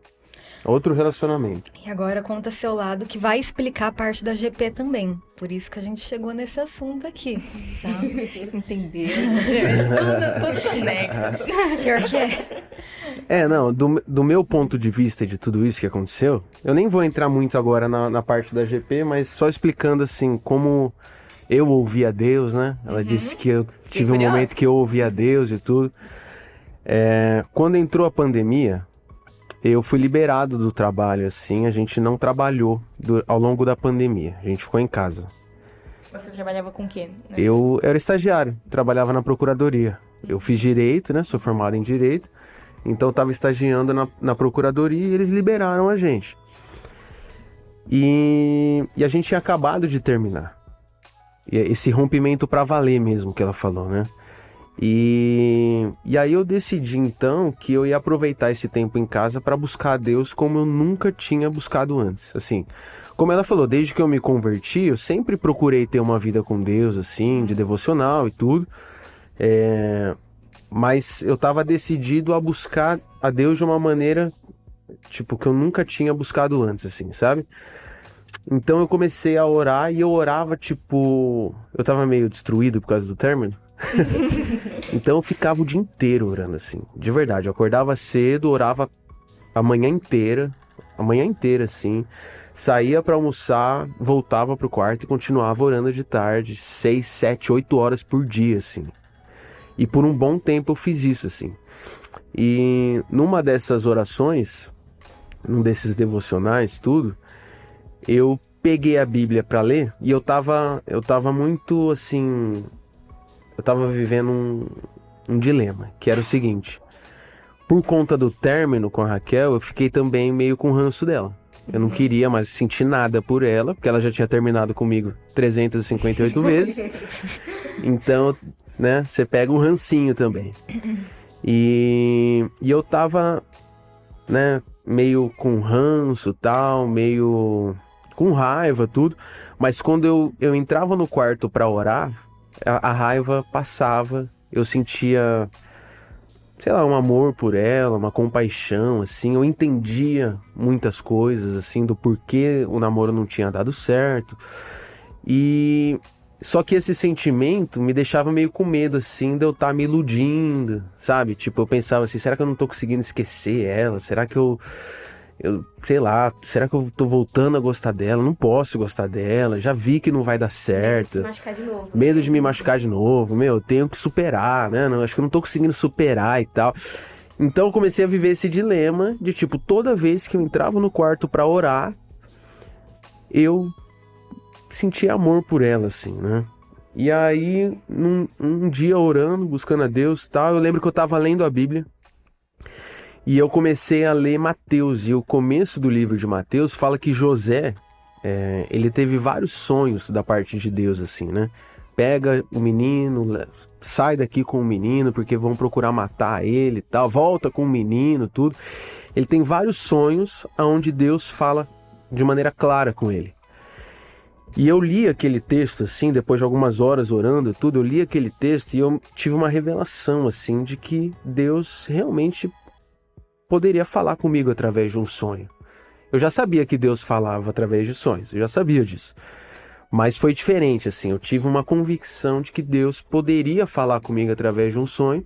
relacionamento. E agora conta seu lado que vai explicar a parte da GP também. Por isso que a gente chegou nesse assunto aqui, tá? Entendeu? Tudo conecta. Pior que é. Não, do meu ponto de vista de tudo isso que aconteceu, eu nem vou entrar muito agora na parte da GP, mas só explicando assim como eu ouvi a Deus, né? Ela disse que eu tive um momento que eu ouvi a Deus e tudo. Quando entrou a pandemia, eu fui liberado do trabalho, assim, a gente não trabalhou ao longo da pandemia, a gente ficou em casa. Você trabalhava com o quê? Né? Eu era estagiário, trabalhava na procuradoria. Eu fiz direito, né? Sou formado em direito. Então estava estagiando na procuradoria e eles liberaram a gente. E a gente tinha acabado de terminar. E esse rompimento para valer mesmo que ela falou, né? E aí eu decidi então que eu ia aproveitar esse tempo em casa para buscar a Deus como eu nunca tinha buscado antes. Assim, como ela falou, desde que eu me converti, eu sempre procurei ter uma vida com Deus, assim, de devocional e tudo. Mas eu tava decidido a buscar a Deus de uma maneira, tipo, que eu nunca tinha buscado antes, assim, sabe? Então eu comecei a orar e eu orava, tipo... Eu tava meio destruído por causa do término. Então eu ficava o dia inteiro orando, assim. De verdade, eu acordava cedo, orava a manhã inteira, assim. Saía pra almoçar, voltava pro quarto e continuava orando de tarde, 6, 7, 8 horas por dia, assim. E por um bom tempo eu fiz isso, assim. E numa dessas orações, num desses devocionais, tudo, eu peguei a Bíblia pra ler e eu tava muito, assim... Eu tava vivendo um dilema, que era o seguinte. Por conta do término com a Raquel, eu fiquei também meio com ranço dela. Eu não queria mais sentir nada por ela, porque ela já tinha terminado comigo 358 vezes. Então, né, você pega um rancinho também. E eu tava, né, meio com ranço, tal, meio com raiva, tudo. Mas quando eu entrava no quarto pra orar, a raiva passava, eu sentia, sei lá, um amor por ela, uma compaixão, assim, eu entendia muitas coisas, assim, do porquê o namoro não tinha dado certo, e só que esse sentimento me deixava meio com medo, assim, de eu estar me iludindo, sabe? Tipo, eu pensava assim, será que eu não tô conseguindo esquecer ela? Será que eu sei lá, será que eu tô voltando a gostar dela? Não posso gostar dela, já vi que não vai dar certo. Medo de se machucar de novo. Medo de me machucar de novo, eu tenho que superar, né? Não, acho que eu não tô conseguindo superar e tal. Então eu comecei a viver esse dilema de tipo, toda vez que eu entrava no quarto pra orar, eu sentia amor por ela, assim, né? E aí, um dia orando, buscando a Deus e tal, eu lembro que eu tava lendo a Bíblia. E eu comecei a ler Mateus, e o começo do livro de Mateus fala que José, ele teve vários sonhos da parte de Deus, assim, né? Pega o menino, sai daqui com o menino, porque vão procurar matar ele e tal, volta com o menino, tudo. Ele tem vários sonhos onde Deus fala de maneira clara com ele. E eu li aquele texto, assim, depois de algumas horas orando, tudo, eu li aquele texto e eu tive uma revelação, assim, de que Deus realmente poderia falar comigo através de um sonho. Eu já sabia que Deus falava através de sonhos, eu já sabia disso. Mas foi diferente, assim, eu tive uma convicção de que Deus poderia falar comigo através de um sonho,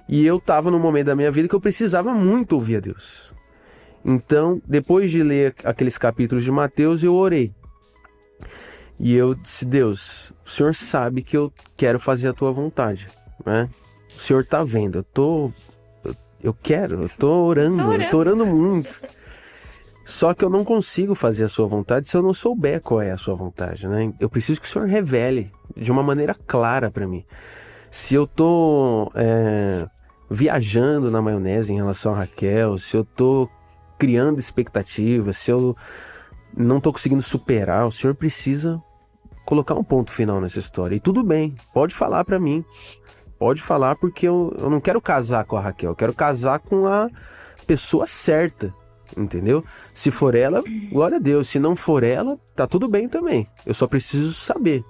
e eu estava num momento da minha vida que eu precisava muito ouvir a Deus. Então, depois de ler aqueles capítulos de Mateus, eu orei. E eu disse, Deus, o Senhor sabe que eu quero fazer a tua vontade, né? O Senhor tá vendo, eu tô orando muito. Só que eu não consigo fazer a sua vontade se eu não souber qual é a sua vontade, né? Eu preciso que o Senhor revele de uma maneira clara para mim. Se eu tô viajando na maionese em relação a Raquel, se eu tô criando expectativas, se eu não tô conseguindo superar, o Senhor precisa colocar um ponto final nessa história. E tudo bem, pode falar para mim. Pode falar, porque eu não quero casar com a Raquel, eu quero casar com a pessoa certa. Entendeu? Se for ela, glória a Deus. Se não for ela, tá tudo bem também. Eu só preciso saber.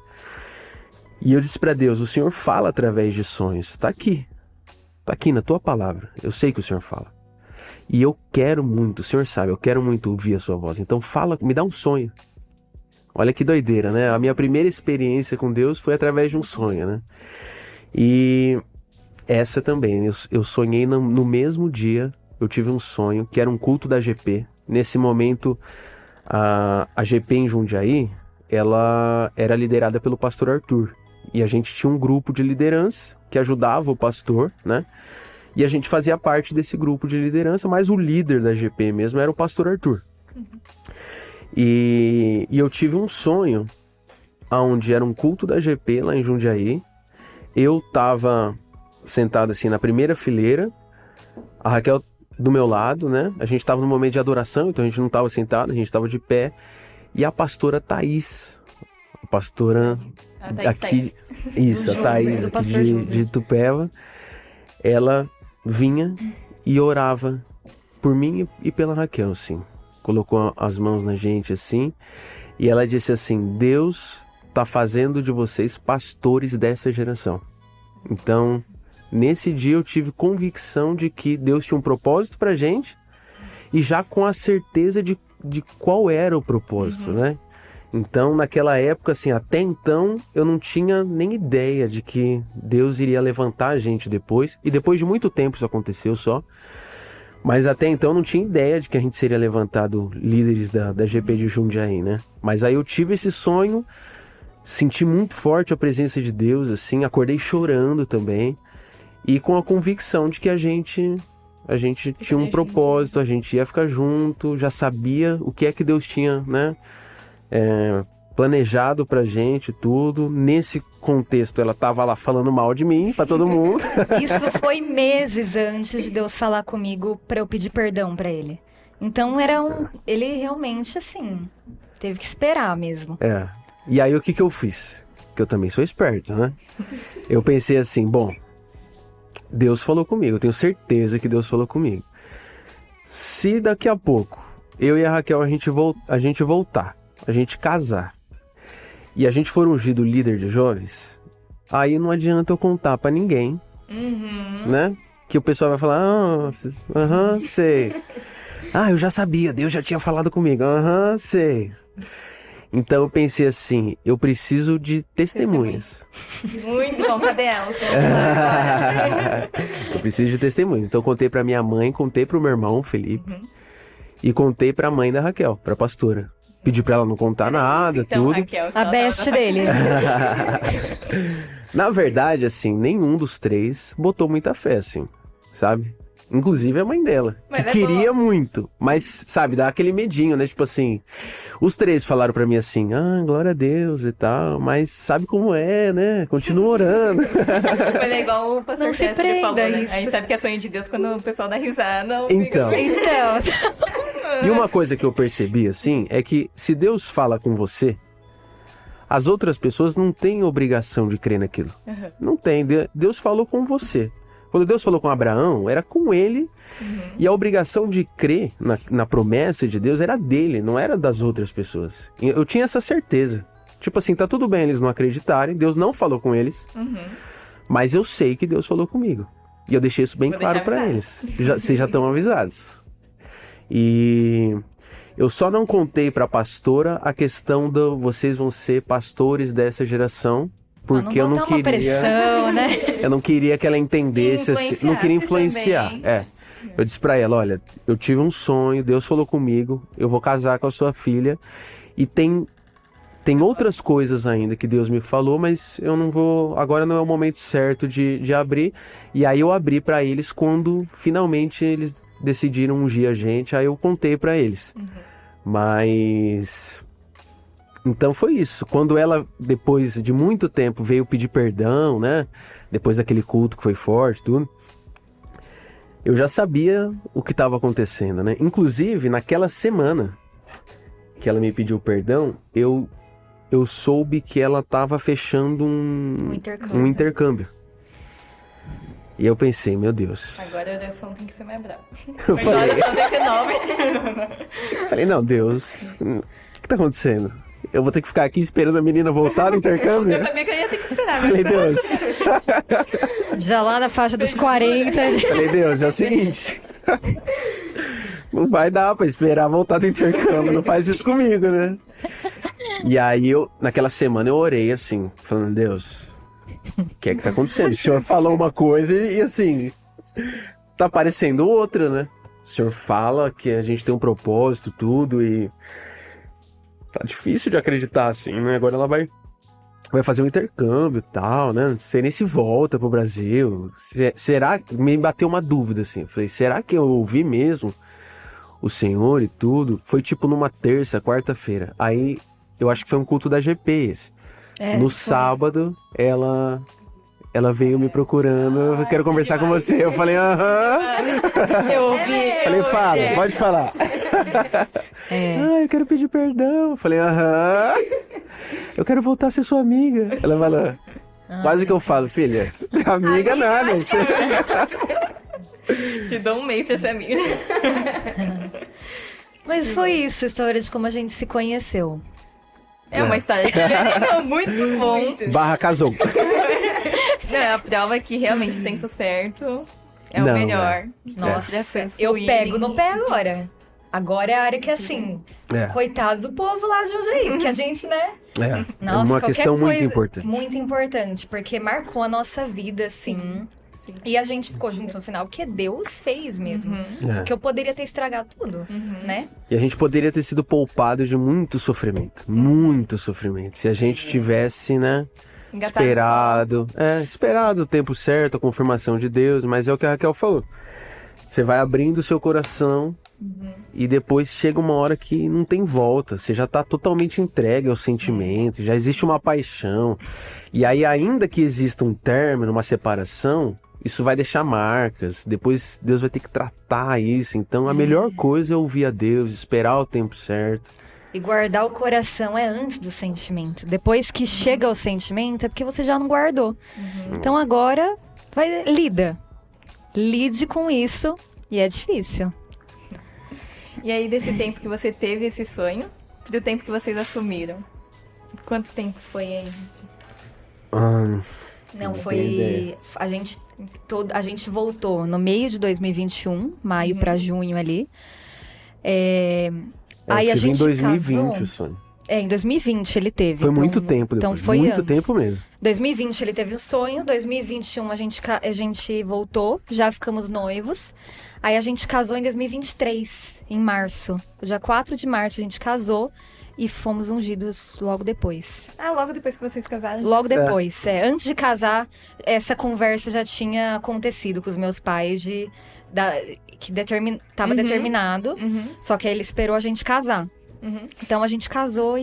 E eu disse pra Deus, o Senhor fala através de sonhos. Tá aqui na tua palavra. Eu sei que o Senhor fala. E eu quero muito, o Senhor sabe, eu quero muito ouvir a sua voz. Então fala, me dá um sonho. Olha que doideira, né? A minha primeira experiência com Deus foi através de um sonho, né? E essa também, eu sonhei no mesmo dia. Eu tive um sonho que era um culto da GP. Nesse momento, a GP em Jundiaí, ela era liderada pelo pastor Arthur. E a gente tinha um grupo de liderança que ajudava o pastor, né? E a gente fazia parte desse grupo de liderança, mas o líder da GP mesmo era o pastor Arthur. E eu tive um sonho onde era um culto da GP lá em Jundiaí. Eu tava sentado assim na primeira fileira, a Raquel do meu lado, né? A gente estava no momento de adoração, então a gente não estava sentado, a gente estava de pé. E a pastora Thaís, a pastora aqui, isso, a Thaís aqui de Itupeva, ela vinha e orava por mim e pela Raquel, assim. Colocou as mãos na gente, assim, e ela disse assim, Deus tá fazendo de vocês pastores dessa geração. Então, nesse dia eu tive convicção de que Deus tinha um propósito pra gente e já com a certeza de qual era o propósito, né? Então, naquela época, assim, até então, eu não tinha nem ideia de que Deus iria levantar a gente depois. E depois de muito tempo isso aconteceu só. Mas até então eu não tinha ideia de que a gente seria levantado líderes da GP de Jundiaí, né? Mas aí eu tive esse sonho, senti muito forte a presença de Deus, assim, acordei chorando também. E com a convicção de que a gente tinha um propósito, a gente ia ficar junto, já sabia o que é que Deus tinha, né? Planejado pra gente, tudo. Nesse contexto, ela tava lá falando mal de mim pra todo mundo. Isso foi meses antes de Deus falar comigo pra eu pedir perdão pra ele. Então ele realmente, assim, teve que esperar mesmo. E aí o que eu fiz? Que eu também sou esperto, né? Eu pensei assim, bom, Deus falou comigo, eu tenho certeza que Deus falou comigo. Se daqui a pouco eu e a Raquel a gente voltar, a gente casar e a gente for ungido líder de jovens, aí não adianta eu contar pra ninguém, né? Que o pessoal vai falar, sei. Eu já sabia, Deus já tinha falado comigo, sei. Então eu pensei assim, eu preciso de testemunhas. Muito bom, cadê ela? Eu preciso de testemunhas. Então eu contei pra minha mãe, contei pro meu irmão, Felipe, e contei pra mãe da Raquel, pra pastora. Pedi pra ela não contar nada, então, tudo. Raquel, a best dele. Na verdade, assim, nenhum dos três botou muita fé, assim, sabe? Inclusive a mãe dela, que queria muito, mas, sabe, dá aquele medinho, né? Tipo assim, os três falaram pra mim assim, glória a Deus e tal, mas sabe como é, né? Continua orando. Mas é igual o pastor César falou, né? A gente sabe que é sonho de Deus quando o pessoal dá risada. Então. E uma coisa que eu percebi, assim, é que se Deus fala com você, as outras pessoas não têm obrigação de crer naquilo. Não tem, Deus falou com você. Quando Deus falou com Abraão, era com ele, e a obrigação de crer na promessa de Deus era dele, não era das outras pessoas. Eu tinha essa certeza. Tipo assim, tá tudo bem eles não acreditarem, Deus não falou com eles, mas eu sei que Deus falou comigo. E eu deixei isso bem claro pra eles. Vocês já estão avisados. E Eu só não contei pra pastora a questão do vocês vão ser pastores dessa geração, porque eu não botar uma queria, pressão, né? eu não queria que ela entendesse, assim, não queria influenciar. também. Eu disse pra ela, olha, eu tive um sonho, Deus falou comigo, eu vou casar com a sua filha e tem outras coisas ainda que Deus me falou, mas eu não vou, agora não é o momento certo de abrir. E aí eu abri pra eles quando finalmente eles decidiram ungir a gente, aí eu contei pra eles. Mas então foi isso. Quando ela, depois de muito tempo, veio pedir perdão, né? Depois daquele culto que foi forte, tudo. Eu já sabia o que estava acontecendo, né? Inclusive, naquela semana que ela me pediu perdão, eu soube que ela estava fechando um intercâmbio. E eu pensei, meu Deus. Agora a oração tem que ser mais brava. Eu Mas a falei, oração tem que ser nova. falei, não, Deus, o que tá acontecendo? Eu vou ter que ficar aqui esperando a menina voltar do intercâmbio? Eu sabia que eu ia ter que esperar. Mas... Falei, Deus. Já lá na faixa dos 40. Falei, Deus, é o seguinte. Não vai dar pra esperar voltar do intercâmbio, não faz isso comigo, né? E aí naquela semana eu orei assim, falando, Deus, o que é que tá acontecendo? O senhor falou uma coisa e assim, tá parecendo outra, né? O senhor fala que a gente tem um propósito, tudo, e tá difícil de acreditar assim, né? Agora ela vai fazer um intercâmbio e tal, né? Não sei nem se volta pro Brasil. Será que... Me bateu uma dúvida, assim. Falei, será que eu ouvi mesmo o Senhor e tudo? Foi tipo numa terça, quarta-feira. Aí, eu acho que foi um culto da GP esse. No sábado, ela veio me procurando. Eu quero conversar com você. Eu falei, aham. Eu ouvi. Falei, fala, pode falar. Eu quero pedir perdão. Eu falei, aham. Eu quero voltar a ser sua amiga. Ela falou, quase que eu falo, filha, amiga nada. Te dou um mês pra ser amiga. Mas foi isso, a história de como a gente se conheceu. É uma história que muito bom. Barra casou. Não, é a prova que realmente o tempo certo é o Não, melhor. Nossa, As coisas eu fluírem. pego no pé agora. Agora é a área que, assim, coitado do povo lá de Jundiaí, porque a gente, né? Nossa, é uma qualquer questão muito coisa importante. muito importante, porque marcou a nossa vida, assim. Sim. E a gente ficou junto no final, porque Deus fez mesmo. Porque eu poderia ter estragado tudo, né? E a gente poderia ter sido poupado de muito sofrimento. Muito sofrimento. Se a gente tivesse, né? Engatado. Esperado o tempo certo, a confirmação de Deus. Mas é o que a Raquel falou. Você vai abrindo o seu coração e depois chega uma hora que não tem volta. Você já tá totalmente entregue ao sentimento, já existe uma paixão. E aí, ainda que exista um término, uma separação, isso vai deixar marcas. Depois Deus vai ter que tratar isso. Então a melhor coisa é ouvir a Deus, esperar o tempo certo. E guardar o coração é antes do sentimento. Depois que chega o sentimento, é porque você já não guardou. Então agora, lide com isso. E é difícil. E aí, desse tempo que você teve esse sonho, do tempo que vocês assumiram, quanto tempo foi aí? Não, foi... A gente voltou no meio de 2021, maio pra junho ali. Aí a gente em 2020 casou... o sonho. Em 2020 ele teve. Foi muito tempo depois. Então foi muito antes. tempo mesmo. 2020 ele teve o sonho, 2021 a gente voltou, já ficamos noivos. Aí a gente casou em 2023, em março. Dia 4 de março a gente casou e fomos ungidos logo depois. Logo depois que vocês casaram? Logo depois, Antes de casar, essa conversa já tinha acontecido com os meus pais que tava determinado, só que aí ele esperou a gente casar. Então a gente casou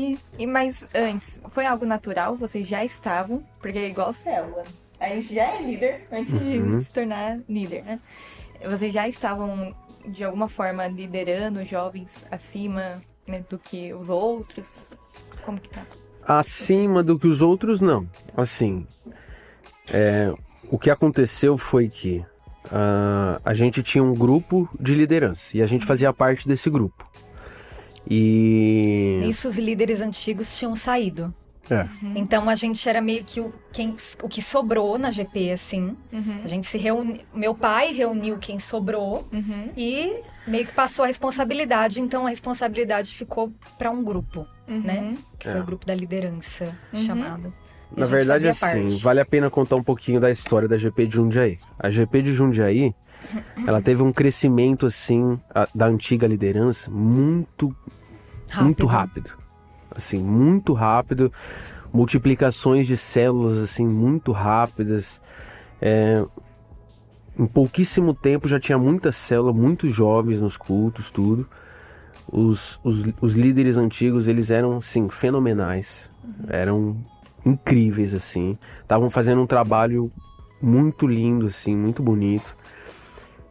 Mas antes, foi algo natural? Vocês já estavam? Porque é igual célula. A gente já é líder antes de se tornar líder, né? Vocês já estavam, de alguma forma, liderando jovens acima, né, do que os outros? Como que tá? Acima do que os outros, não. Assim, o que aconteceu foi que a gente tinha um grupo de liderança e a gente fazia parte desse grupo. E nisso os líderes antigos tinham saído. É. Então a gente era meio que o que sobrou na GP, assim. A gente se reuniu. Meu pai reuniu quem sobrou e meio que passou a responsabilidade. Então a responsabilidade ficou para um grupo, né? Que foi o grupo da liderança chamado. E Na a gente verdade, fazia assim, parte. vale a pena contar um pouquinho da história da GP de Jundiaí. A GP de Jundiaí, ela teve um crescimento, assim, da antiga liderança muito rápido. Assim, muito rápido. Multiplicações de células, assim, muito rápidas. Em pouquíssimo tempo já tinha muita célula, muitos jovens nos cultos, tudo. Os líderes antigos, eles eram, assim, fenomenais. Eram incríveis, assim. Estavam fazendo um trabalho muito lindo, assim, muito bonito.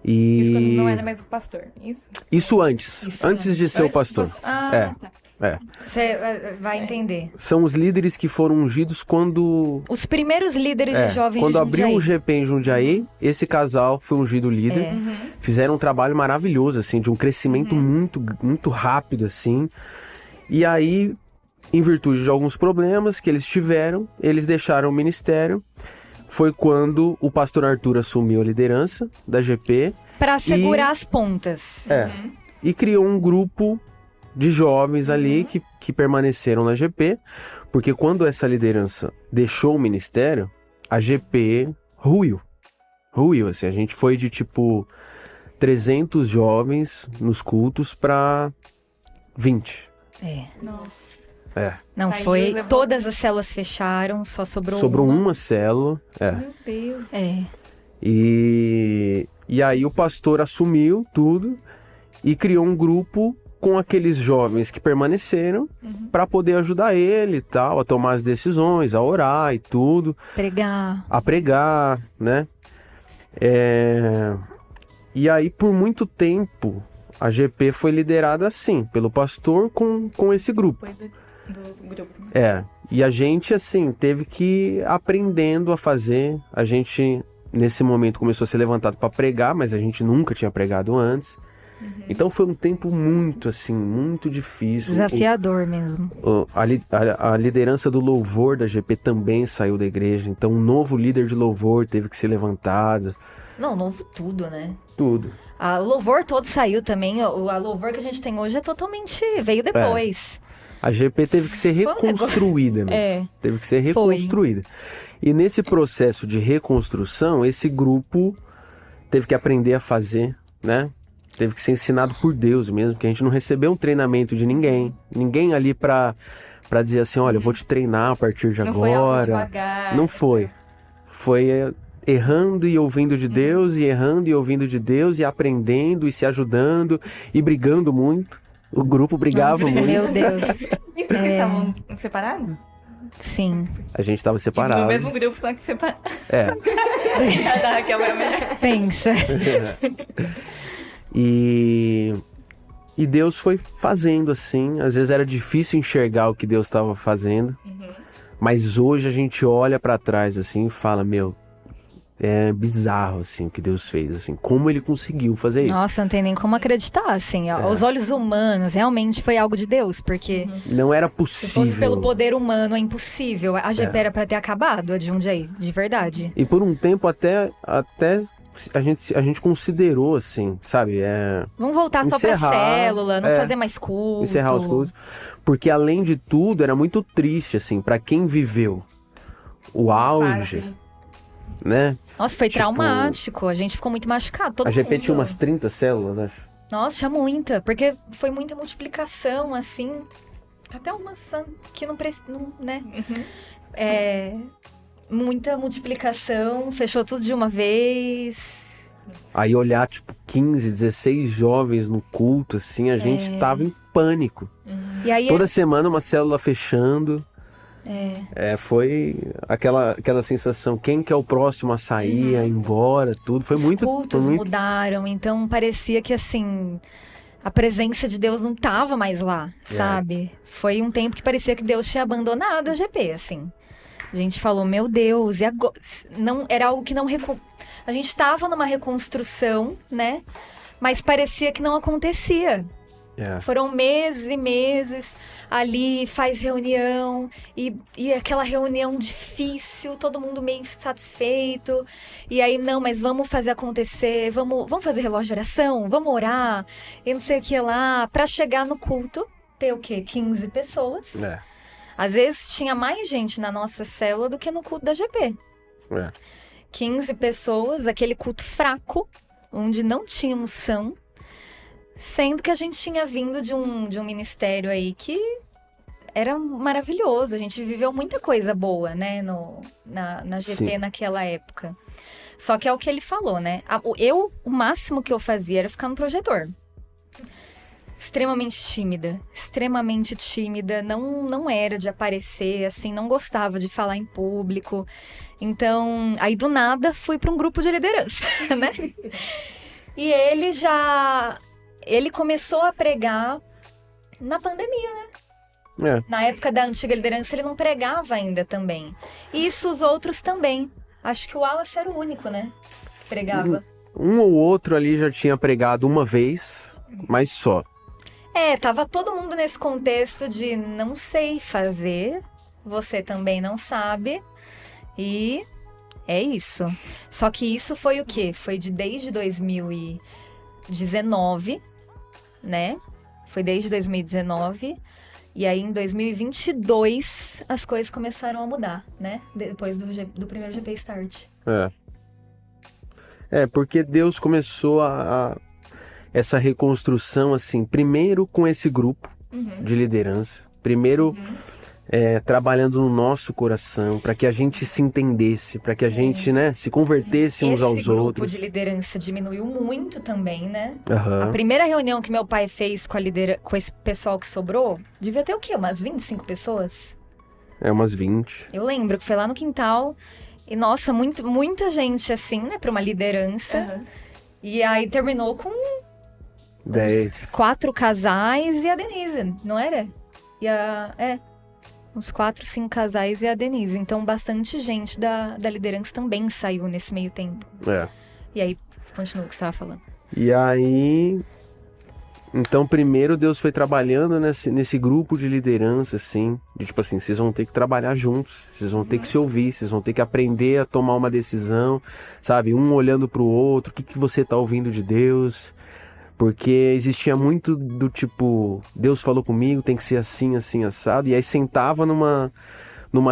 Isso quando E não era mais o pastor, isso? isso antes de ser o pastor. Ah, tá. Você vai entender. São os líderes que foram ungidos quando Os primeiros líderes de jovens quando de abriu Jundiaí. o GP em Jundiaí, esse casal foi ungido líder. Fizeram um trabalho maravilhoso, assim, de um crescimento muito, muito rápido, assim. E aí, em virtude de alguns problemas que eles tiveram, eles deixaram o ministério. Foi quando o pastor Arthur assumiu a liderança da GP. Pra segurar as pontas. E criou um grupo de jovens ali que permaneceram na GP, porque quando essa liderança deixou o ministério, a GP ruiu, assim, a gente foi de tipo 300 jovens nos cultos para 20. Nossa. Não, Saiu, foi. levou- Todas as células fecharam, só sobrou Uma célula, Meu Deus. e aí o pastor assumiu tudo e criou um grupo com aqueles jovens que permaneceram para poder ajudar ele e tal, a tomar as decisões, a orar e tudo, Pregar. a pregar, né? E aí, por muito tempo, a GP foi liderada assim, pelo pastor com esse grupo. Foi do grupo. E a gente, assim, teve que ir aprendendo a fazer. A gente, nesse momento, começou a ser levantado para pregar, mas a gente nunca tinha pregado antes. Então foi um tempo muito, assim, muito difícil. Desafiador mesmo. A liderança do louvor da GP também saiu da igreja, então um novo líder de louvor teve que ser levantado. Não, novo tudo, né? Tudo. O louvor todo saiu também. A louvor que a gente tem hoje é totalmente... Veio depois. A GP teve que ser Foi um negócio- reconstruída mesmo. Teve que ser reconstruída. E nesse processo de reconstrução, esse grupo teve que aprender a fazer, né? Teve que ser ensinado por Deus mesmo, porque a gente não recebeu um treinamento de ninguém. Ninguém ali pra dizer assim, olha, eu vou te treinar a partir de Não foi algo agora. devagar. Não foi. Foi errando e ouvindo de Deus, e errando e ouvindo de Deus, e aprendendo e se ajudando, e brigando muito. O grupo brigava muito. Meu Deus. E vocês estavam separados? Sim. A gente tava separado. No mesmo grupo, só que separados. É. A da Raquel é a melhor. Pensa. E Deus foi fazendo assim. Às vezes era difícil enxergar o que Deus estava fazendo. Mas hoje a gente olha pra trás assim e fala, meu, é bizarro assim o que Deus fez, assim, como ele conseguiu fazer isso. Nossa, não tem nem como acreditar, assim. Aos olhos humanos, realmente foi algo de Deus, porque Não era se possível. fosse pelo poder humano, é impossível. A GP era pra ter acabado, a de Jundiaí, de verdade. E por um tempo até a gente considerou assim, sabe, Vamos voltar só pra Encerrar, célula, não fazer mais culto. encerrar os cultos, porque além de tudo era muito triste assim para quem viveu o auge, Fase. né? Nossa, foi Tipo, traumático. A gente ficou muito machucado, todo A GP mundo. tinha umas 30 células, acho. Nossa, tinha muita, porque foi muita multiplicação, assim. Até uma que não precisa, né? Muita multiplicação, fechou tudo de uma vez. Aí olhar tipo 15, 16 jovens no culto assim, a gente tava em pânico. E aí Toda semana uma célula fechando. Foi aquela sensação, quem que é o próximo a sair, a ir embora, tudo. Foi os muito. cultos foi muito... mudaram, então parecia que assim a presença de Deus não tava mais lá, sabe? Foi um tempo que parecia que Deus tinha abandonado a GP, assim. A gente falou, meu Deus, e agora? Não, era algo que não... A gente tava numa reconstrução, né? Mas parecia que não acontecia. Foram meses e meses ali, faz reunião, e aquela reunião difícil, todo mundo meio insatisfeito. E aí, não, mas vamos fazer acontecer, vamos fazer relógio de oração, vamos orar, e não sei o que lá, pra chegar no culto, ter o quê? 15 pessoas. Às vezes tinha mais gente na nossa célula do que no culto da GP. 15 pessoas, aquele culto fraco, onde não tinha unção. Sendo que a gente tinha vindo de um ministério aí que era maravilhoso. A gente viveu muita coisa boa, né, na GP naquela época. Só que é o que ele falou, né? O máximo que eu fazia era ficar no projetor. Extremamente tímida, não era de aparecer, assim, não gostava de falar em público. Então, aí do nada fui para um grupo de liderança, né? E ele começou a pregar na pandemia, né? Na época da antiga liderança, ele não pregava ainda também. E isso os outros também. Acho que o Wallace era o único, né? Pregava. Um ou outro ali já tinha pregado uma vez, mas só. Tava todo mundo nesse contexto de não sei fazer, você também não sabe, e é isso. Só que isso foi o quê? Foi desde 2019, né? Foi desde 2019, e aí em 2022 as coisas começaram a mudar, né? Depois do primeiro GP Start. Porque Deus começou essa reconstrução, assim, primeiro com esse grupo de liderança, primeiro trabalhando no nosso coração, para que a gente se entendesse, para que a gente, né, se convertesse uns aos outros. Esse grupo de liderança diminuiu muito também, né? A primeira reunião que meu pai fez com esse pessoal que sobrou, devia ter o quê? Umas 25 pessoas? Umas 20. Eu lembro que foi lá no quintal, e nossa, muita gente, assim, né, para uma liderança. E aí terminou com 10. 4 casais e a Denise, não era? Uns 4, 5 casais e a Denise. Então, bastante gente da liderança também saiu nesse meio tempo. E aí, continua o que você estava falando. E aí... Então, primeiro Deus foi trabalhando nesse grupo de liderança, assim, de tipo assim, vocês vão ter que trabalhar juntos, vocês vão ter que se ouvir, vocês vão ter que aprender a tomar uma decisão, sabe? Um olhando pro outro, o que você tá ouvindo de Deus? Porque existia muito do tipo, Deus falou comigo, tem que ser assim, assim, assado. E aí sentava numa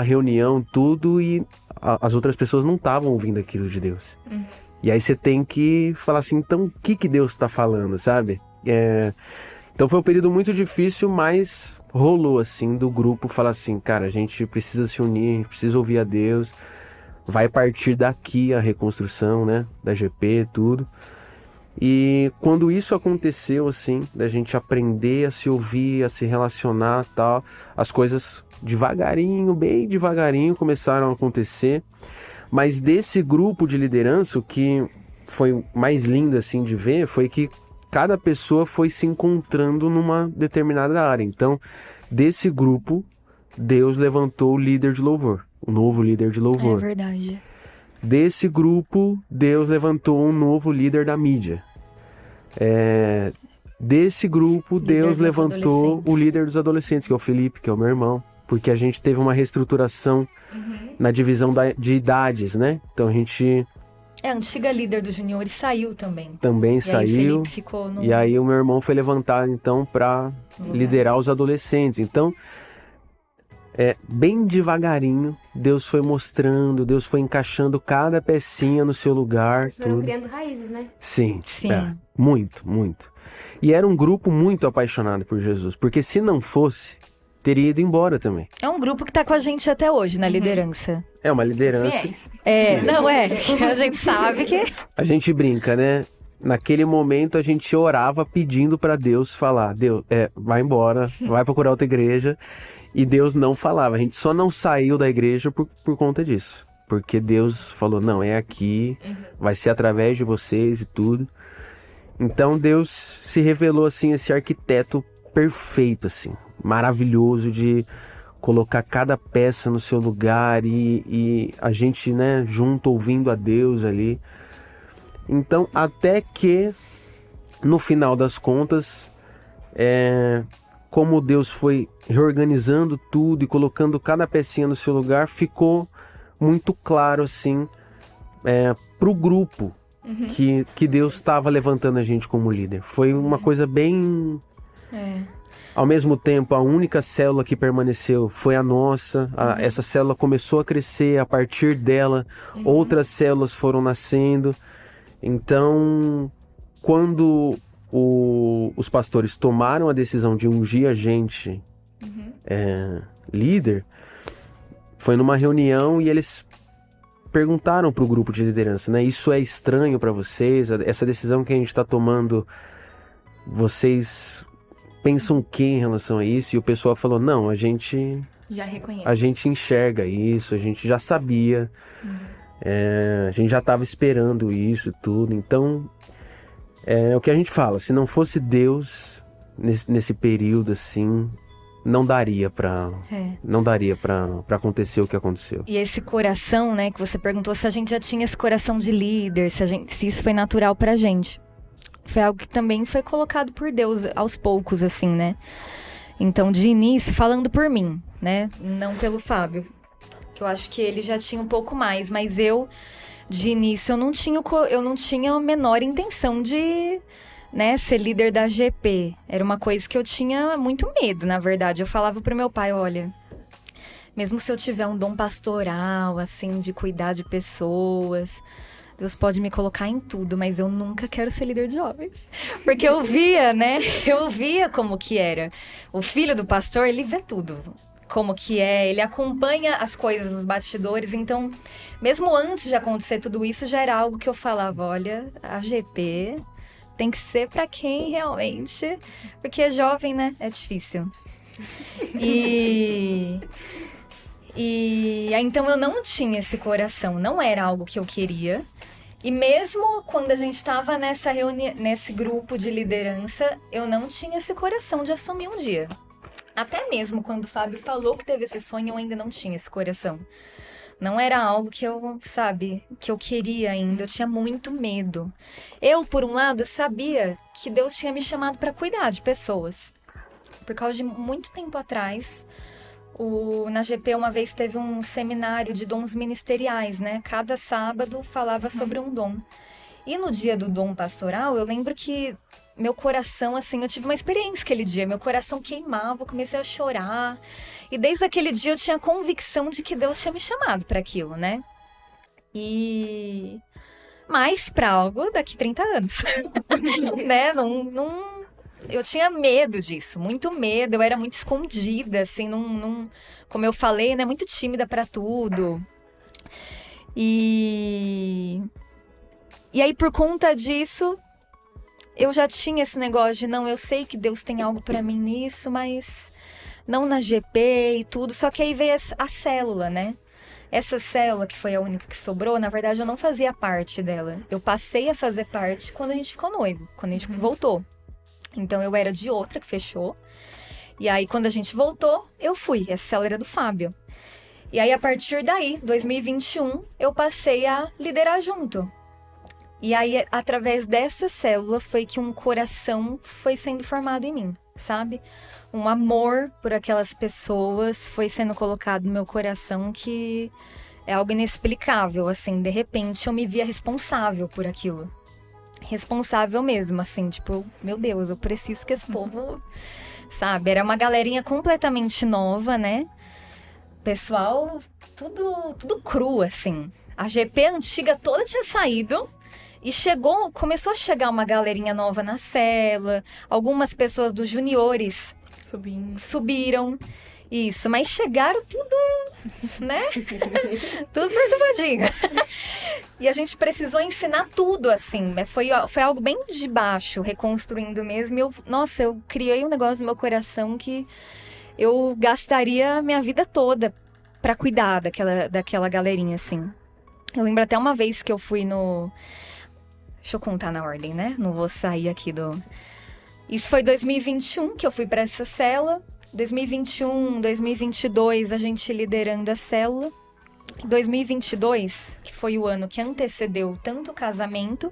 reunião, tudo, e as outras pessoas não estavam ouvindo aquilo de Deus. E aí você tem que falar assim, então o que Deus está falando, sabe? Então foi um período muito difícil, mas rolou assim, do grupo falar assim, cara, a gente precisa se unir, a gente precisa ouvir a Deus. Vai partir daqui a reconstrução, né? Da GP, tudo. E quando isso aconteceu, assim, da gente aprender a se ouvir, a se relacionar e tal, as coisas devagarinho, bem devagarinho começaram a acontecer. Mas desse grupo de liderança, o que foi mais lindo, assim, de ver, foi que cada pessoa foi se encontrando numa determinada área. Então, desse grupo, Deus levantou o líder de louvor, o novo líder de louvor. É verdade. Desse grupo, Deus levantou um novo líder da mídia. Desse grupo, Deus levantou o líder dos adolescentes, que é o Felipe, que é o meu irmão. Porque a gente teve uma reestruturação na divisão de idades, né? Então a gente... A antiga líder dos juniores saiu também. Também saiu. Aí Felipe ficou no... E aí o meu irmão foi levantado, então, para liderar os adolescentes. Então... bem devagarinho, Deus foi mostrando, Deus foi encaixando cada pecinha no seu lugar. Vocês foram criando raízes, né? Sim. Muito, muito. E era um grupo muito apaixonado por Jesus, porque se não fosse, teria ido embora também. É um grupo que tá com a gente até hoje, na liderança. É uma liderança... A gente sabe que... A gente brinca, né? Naquele momento a gente orava pedindo para Deus falar, Deus, vai embora, vai procurar outra igreja. E Deus não falava, a gente só não saiu da igreja por conta disso. Porque Deus falou, não, é aqui, vai ser através de vocês e tudo. Então Deus se revelou assim, esse arquiteto perfeito, assim, maravilhoso de colocar cada peça no seu lugar e a gente, né, junto ouvindo a Deus ali. Então, até que, no final das contas... como Deus foi reorganizando tudo e colocando cada pecinha no seu lugar, ficou muito claro, assim, pro grupo que Deus estava levantando a gente como líder. Foi uma coisa bem... Ao mesmo tempo, a única célula que permaneceu foi a nossa. Essa célula começou a crescer, a partir dela, outras células foram nascendo. Então, quando os pastores tomaram a decisão de ungir a gente líder, foi numa reunião e eles perguntaram para o grupo de liderança, né? Isso é estranho para vocês? Essa decisão que a gente está tomando, vocês pensam o que em relação a isso? E o pessoal falou, não, a gente Já reconhece. a gente enxerga isso, a gente já sabia, a gente já estava esperando isso tudo. Então, é o que a gente fala, se não fosse Deus nesse período assim, não daria pra acontecer o que aconteceu. E esse coração, né, que você perguntou se a gente já tinha esse coração de líder, se isso foi natural pra gente. Foi algo que também foi colocado por Deus aos poucos, assim, né? Então, de início, falando por mim, né? Não pelo Fábio, que eu acho que ele já tinha um pouco mais, mas eu, de início, eu não tinha a menor intenção de, né, ser líder da GP. Era uma coisa que eu tinha muito medo, na verdade. Eu falava pro meu pai, olha, mesmo se eu tiver um dom pastoral, assim, de cuidar de pessoas, Deus pode me colocar em tudo, mas eu nunca quero ser líder de jovens. Porque eu via, né? Eu via como que era. O filho do pastor, ele vê tudo. Como que é, ele acompanha as coisas, os bastidores. Então, mesmo antes de acontecer tudo isso, já era algo que eu falava, olha, a GP tem que ser pra quem realmente... Porque jovem, né? É difícil. Então eu não tinha esse coração, não era algo que eu queria. E mesmo quando a gente estava nesse grupo de liderança, eu não tinha esse coração de assumir um dia. Até mesmo quando o Fábio falou que teve esse sonho, eu ainda não tinha esse coração. Não era algo que eu, que eu queria ainda, eu tinha muito medo. Eu, por um lado, sabia que Deus tinha me chamado para cuidar de pessoas. Por causa de muito tempo atrás, na GP uma vez teve um seminário de dons ministeriais, né? Cada sábado falava sobre um dom. E no dia do dom pastoral, eu lembro que meu coração, assim, eu tive uma experiência aquele dia. Meu coração queimava, eu comecei a chorar. E desde aquele dia eu tinha convicção de que Deus tinha me chamado para aquilo, né? Mas para algo daqui 30 anos, né? Eu tinha medo disso, muito medo. Eu era muito escondida, assim, como eu falei, né? Muito tímida para tudo. E aí, por conta disso, eu já tinha esse negócio de, não, eu sei que Deus tem algo pra mim nisso, mas não na GP e tudo. Só que aí veio a célula, né? Essa célula, que foi a única que sobrou, na verdade, eu não fazia parte dela. Eu passei a fazer parte quando a gente ficou noivo, quando a gente voltou. Então, eu era de outra que fechou. E aí, quando a gente voltou, eu fui. Essa célula era do Fábio. E aí, a partir daí, 2021, eu passei a liderar junto. E aí, através dessa célula, foi que um coração foi sendo formado em mim, sabe? Um amor por aquelas pessoas foi sendo colocado no meu coração, que é algo inexplicável, assim. De repente, eu me via responsável por aquilo. Responsável mesmo, assim, tipo, meu Deus, eu preciso que esse povo, sabe? Era uma galerinha completamente nova, né? Pessoal, tudo cru, assim. A GP antiga toda tinha saído. E começou a chegar uma galerinha nova na célula. Algumas pessoas dos juniores subiram. Isso, mas chegaram tudo, né? Tudo perturbadinho. E a gente precisou ensinar tudo, assim. Foi algo bem de baixo, reconstruindo mesmo. Eu criei um negócio no meu coração que eu gastaria minha vida toda pra cuidar daquela galerinha, assim. Eu lembro até uma vez que eu fui no... Deixa eu contar na ordem, né? Não vou sair aqui do... Isso foi 2021 que eu fui pra essa célula. 2021, 2022, a gente liderando a célula. 2022, que foi o ano que antecedeu tanto o casamento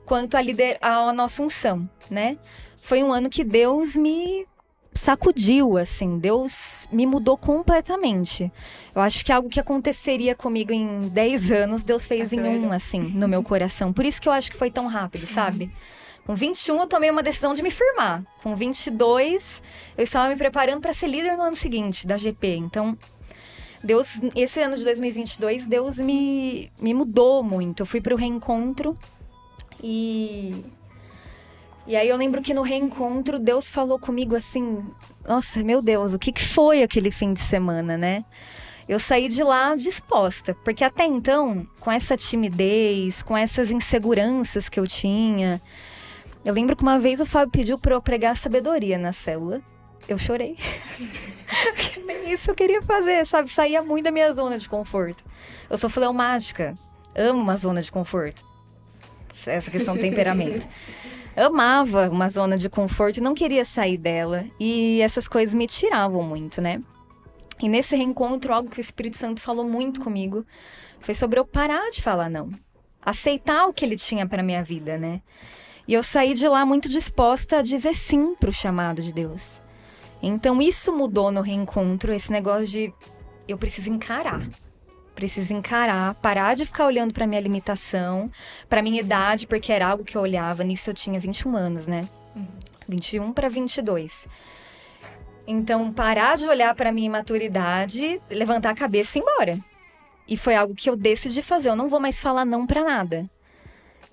quanto a nossa unção, né? foi um ano que Deus me sacudiu, assim, Deus me mudou completamente. Eu acho que algo que aconteceria comigo em 10 anos, Deus fez em um, assim, no meu coração. Por isso que eu acho que foi tão rápido, sabe? Com 21 eu tomei uma decisão de me firmar. Com 22 eu estava me preparando para ser líder no ano seguinte, da GP. Então, Deus, esse ano de 2022, Deus me mudou muito. Eu fui para o reencontro e aí eu lembro que no reencontro Deus falou comigo assim, nossa, meu Deus, o que foi aquele fim de semana, né? Eu saí de lá disposta, porque até então, com essa timidez, com essas inseguranças que eu tinha, eu lembro que uma vez o Fábio pediu para eu pregar sabedoria na célula. Eu chorei. Nem isso eu queria fazer, sabe? Saía muito da minha zona de conforto. Eu sou fleumática, amo uma zona de conforto. Essa questão do temperamento. Amava uma zona de conforto e não queria sair dela. E essas coisas me tiravam muito, né? E nesse reencontro, algo que o Espírito Santo falou muito comigo foi sobre eu parar de falar não. Aceitar o que ele tinha para minha vida, né? E eu saí de lá muito disposta a dizer sim pro chamado de Deus. Então isso mudou no reencontro, esse negócio de eu preciso encarar. Preciso encarar, parar de ficar olhando pra minha limitação, pra minha idade, porque era algo que eu olhava. Nisso eu tinha 21 anos, né? 21 para 22. Então, parar de olhar pra minha imaturidade, levantar a cabeça e ir embora. E foi algo que eu decidi fazer. Eu não vou mais falar não pra nada.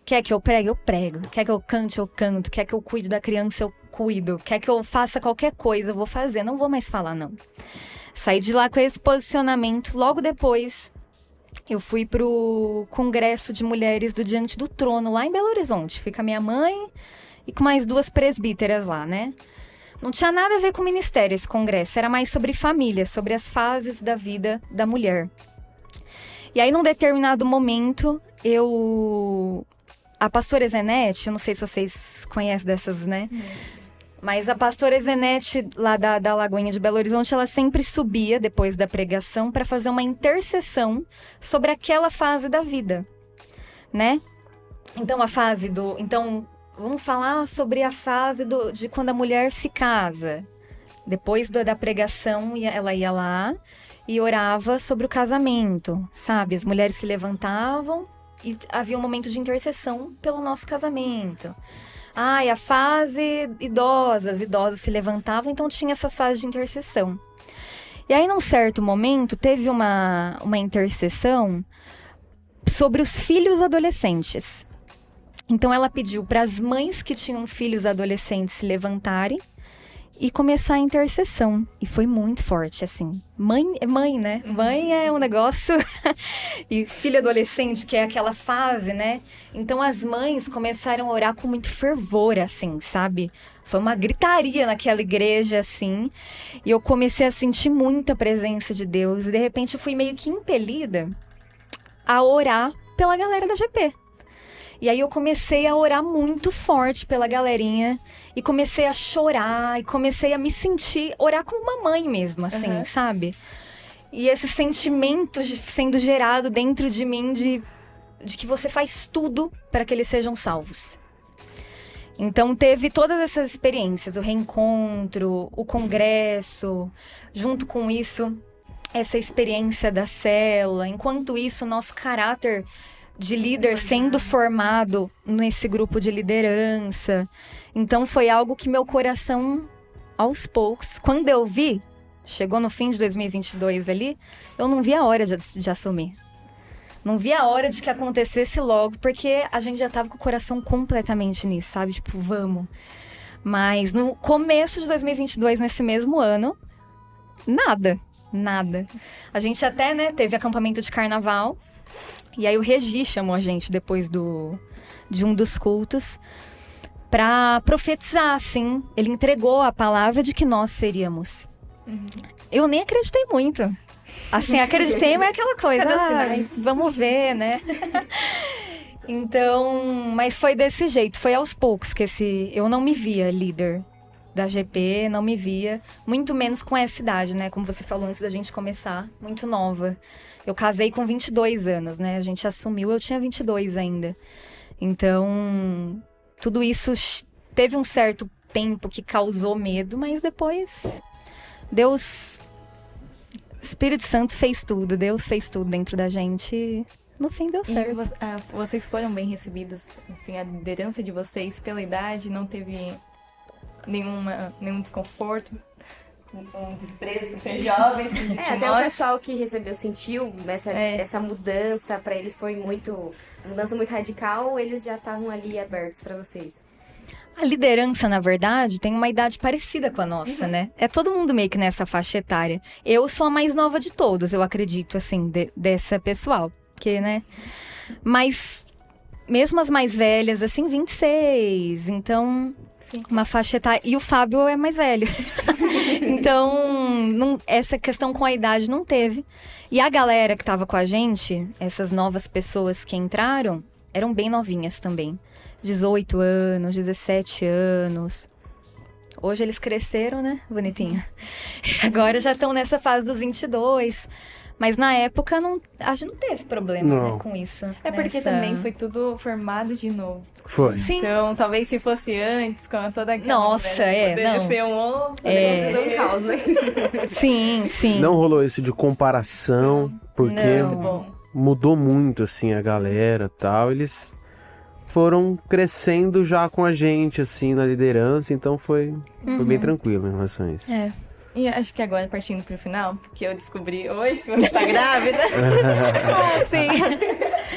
Quer que eu pregue? Eu prego. Quer que eu cante? Eu canto. Quer que eu cuide da criança? Eu cuido. Quer que eu faça qualquer coisa? Eu vou fazer. Não vou mais falar não. Saí de lá com esse posicionamento. Logo depois, eu fui pro Congresso de Mulheres do Diante do Trono, lá em Belo Horizonte. Fui com a minha mãe e com mais 2 presbíteras lá, né? Não tinha nada a ver com o ministério esse congresso. Era mais sobre família, sobre as fases da vida da mulher. E aí, num determinado momento, a pastora Zenete, eu não sei se vocês conhecem dessas, né? Mas a pastora Zenete, lá da Lagoinha de Belo Horizonte, ela sempre subia, depois da pregação, para fazer uma intercessão sobre aquela fase da vida, né? Então, vamos falar sobre a fase de quando a mulher se casa. Depois da pregação, ela ia lá e orava sobre o casamento, sabe? As mulheres se levantavam e havia um momento de intercessão pelo nosso casamento. E a fase idosas se levantavam, então tinha essas fases de intercessão. E aí, num certo momento, teve uma intercessão sobre os filhos adolescentes. Então, ela pediu para as mães que tinham filhos adolescentes se levantarem e começar a intercessão. E foi muito forte, assim. Mãe é mãe, né? Mãe é um negócio... E filho adolescente, que é aquela fase, né? Então, as mães começaram a orar com muito fervor, assim, sabe? Foi uma gritaria naquela igreja, assim. E eu comecei a sentir muita presença de Deus. E, de repente, eu fui meio que impelida a orar pela galera da GP. E aí eu comecei a orar muito forte pela galerinha. E comecei a chorar. E comecei a me sentir, orar como uma mãe mesmo, assim, sabe? E esse sentimento sendo gerado dentro de mim de que você faz tudo para que eles sejam salvos. Então teve todas essas experiências, o reencontro, o congresso, junto com isso, essa experiência da célula. Enquanto isso, nosso caráter de líder sendo formado nesse grupo de liderança. Então foi algo que meu coração, aos poucos, quando eu vi, chegou no fim de 2022 ali, eu não vi a hora de assumir. Não vi a hora de que acontecesse logo, porque a gente já tava com o coração completamente nisso, sabe? Tipo, vamos. Mas no começo de 2022, nesse mesmo ano, nada. A gente até, né, teve acampamento de carnaval, e aí o Regi chamou a gente depois de um dos cultos pra profetizar, assim. Ele entregou a palavra de que nós seríamos. Eu nem acreditei muito. Assim, acreditei, mas é aquela coisa, vamos ver, né? Então, mas foi desse jeito, foi aos poucos que eu não me via líder da GP, não me via, muito menos com essa idade, né? Como você falou antes da gente começar, muito nova. Eu casei com 22 anos, né? A gente assumiu, eu tinha 22 ainda. Então, tudo isso teve um certo tempo que causou medo, mas depois Deus, Espírito Santo fez tudo, Deus fez tudo dentro da gente e no fim deu certo. E vocês foram bem recebidos, assim, a liderança de vocês pela idade não teve nenhum desconforto, um desprezo por ser jovem? Até o pessoal que recebeu sentiu essa mudança, pra eles foi uma mudança muito radical, eles já estavam ali abertos pra vocês? A liderança, na verdade, tem uma idade parecida com a nossa, né? É todo mundo meio que nessa faixa etária. Eu sou a mais nova de todos, eu acredito, assim, dessa pessoal. Porque, né? Mas, mesmo as mais velhas, assim, 26. Então, Sim. uma faixa etária. E o Fábio é mais velho. Então, essa questão com a idade não teve. E a galera que tava com a gente, essas novas pessoas que entraram, eram bem novinhas também. 18 anos, 17 anos. Hoje eles cresceram, né? Bonitinho. Agora já estão nessa fase dos 22. Mas na época a gente não teve problema, né, com isso. É porque também foi tudo formado de novo. Foi. Sim. Então, talvez se fosse antes, com toda aquela... Nossa, poderia ser um outro. Poderia ser um caos, né? Sim, sim. Não rolou isso de comparação, porque Não. Bom, mudou muito, assim, a galera e tal. Eles foram crescendo já com a gente, assim, na liderança. Então foi bem tranquilo em relação a isso. É. e acho que agora, partindo pro final, porque eu descobri hoje que você tá grávida. Sim.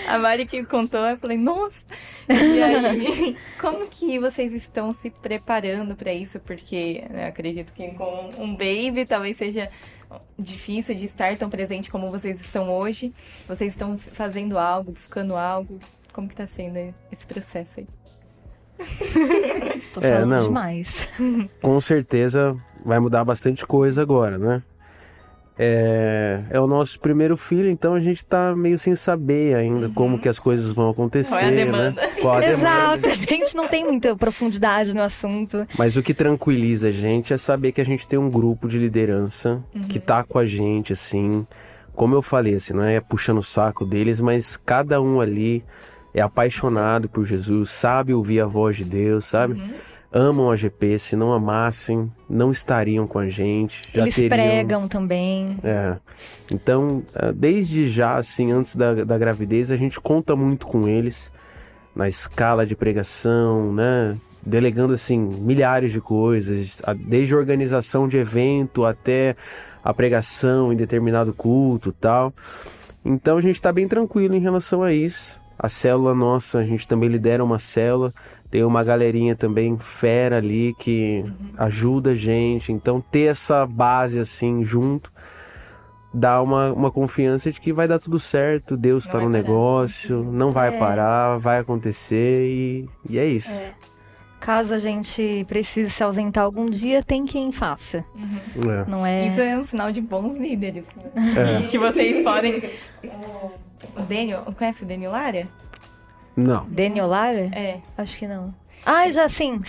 A Mari que contou, eu falei, nossa! E aí, como que vocês estão se preparando pra isso? Porque eu acredito que com um baby talvez seja difícil de estar tão presente como vocês estão hoje. Vocês estão fazendo algo, buscando algo. Como que tá sendo esse processo aí? Tô falando não. demais. Com certeza vai mudar bastante coisa agora, né? É o nosso primeiro filho, então a gente tá meio sem saber ainda como que as coisas vão acontecer, Qual é a demanda? né? Qual a demanda. Exato, a gente não tem muita profundidade no assunto. Mas o que tranquiliza a gente é saber que a gente tem um grupo de liderança que tá com a gente, assim. Como eu falei, assim, não é puxando o saco deles, mas cada um ali é apaixonado por Jesus, sabe ouvir a voz de Deus, sabe? Amam a GP, se não amassem, não estariam com a gente. Já Eles teriam... pregam também. Então, desde já, assim, antes da gravidez, a gente conta muito com eles na escala de pregação, né? Delegando, assim, milhares de coisas, desde a organização de evento até a pregação em determinado culto e tal. Então, a gente tá bem tranquilo em relação a isso. A célula nossa, a gente também lidera uma célula. Tem uma galerinha também fera ali que ajuda a gente. Então, ter essa base assim junto dá uma confiança de que vai dar tudo certo. Deus está no negócio, não vai parar, vai acontecer e é isso. Caso a gente precise se ausentar algum dia, tem quem faça. Não é... Isso é um sinal de bons líderes. Né? Que vocês podem... O Daniel, conhece o Daniel Lara? Não. Daniel Lara? É. Acho que não. Ah, já sim.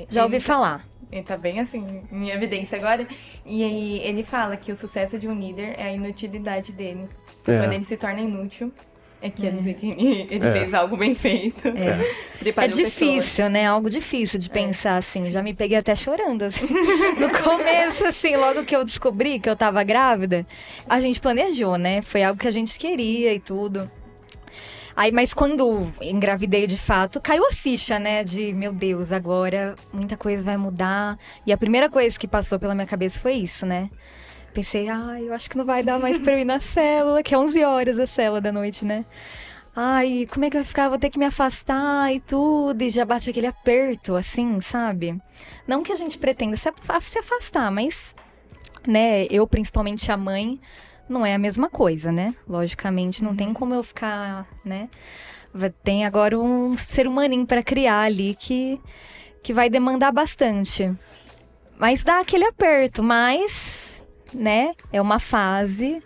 Já ouvi falar. Ele tá bem assim, em evidência agora. E aí ele fala que o sucesso de um líder é a inutilidade dele. Quando ele se torna inútil, quer dizer que ele fez algo bem feito. É difícil, né? Algo difícil de pensar assim. Já me peguei até chorando. Assim. No começo, assim, logo que eu descobri que eu tava grávida, a gente planejou, né? Foi algo que a gente queria e tudo. Aí, mas quando engravidei de fato, caiu a ficha, né? De, meu Deus, agora muita coisa vai mudar. E a primeira coisa que passou pela minha cabeça foi isso, né? Pensei, eu acho que não vai dar mais pra eu ir na célula, que é 11 horas a célula da noite, né? Ai, como é que vai ficar? Vou ter que me afastar e tudo. E já bate aquele aperto, assim, sabe? Não que a gente pretenda se afastar, mas, né, eu, principalmente a mãe, não é a mesma coisa, né? Logicamente, não tem como eu ficar, né? Tem agora um ser humaninho pra criar ali que vai demandar bastante. Mas dá aquele aperto, mas, né? É uma fase.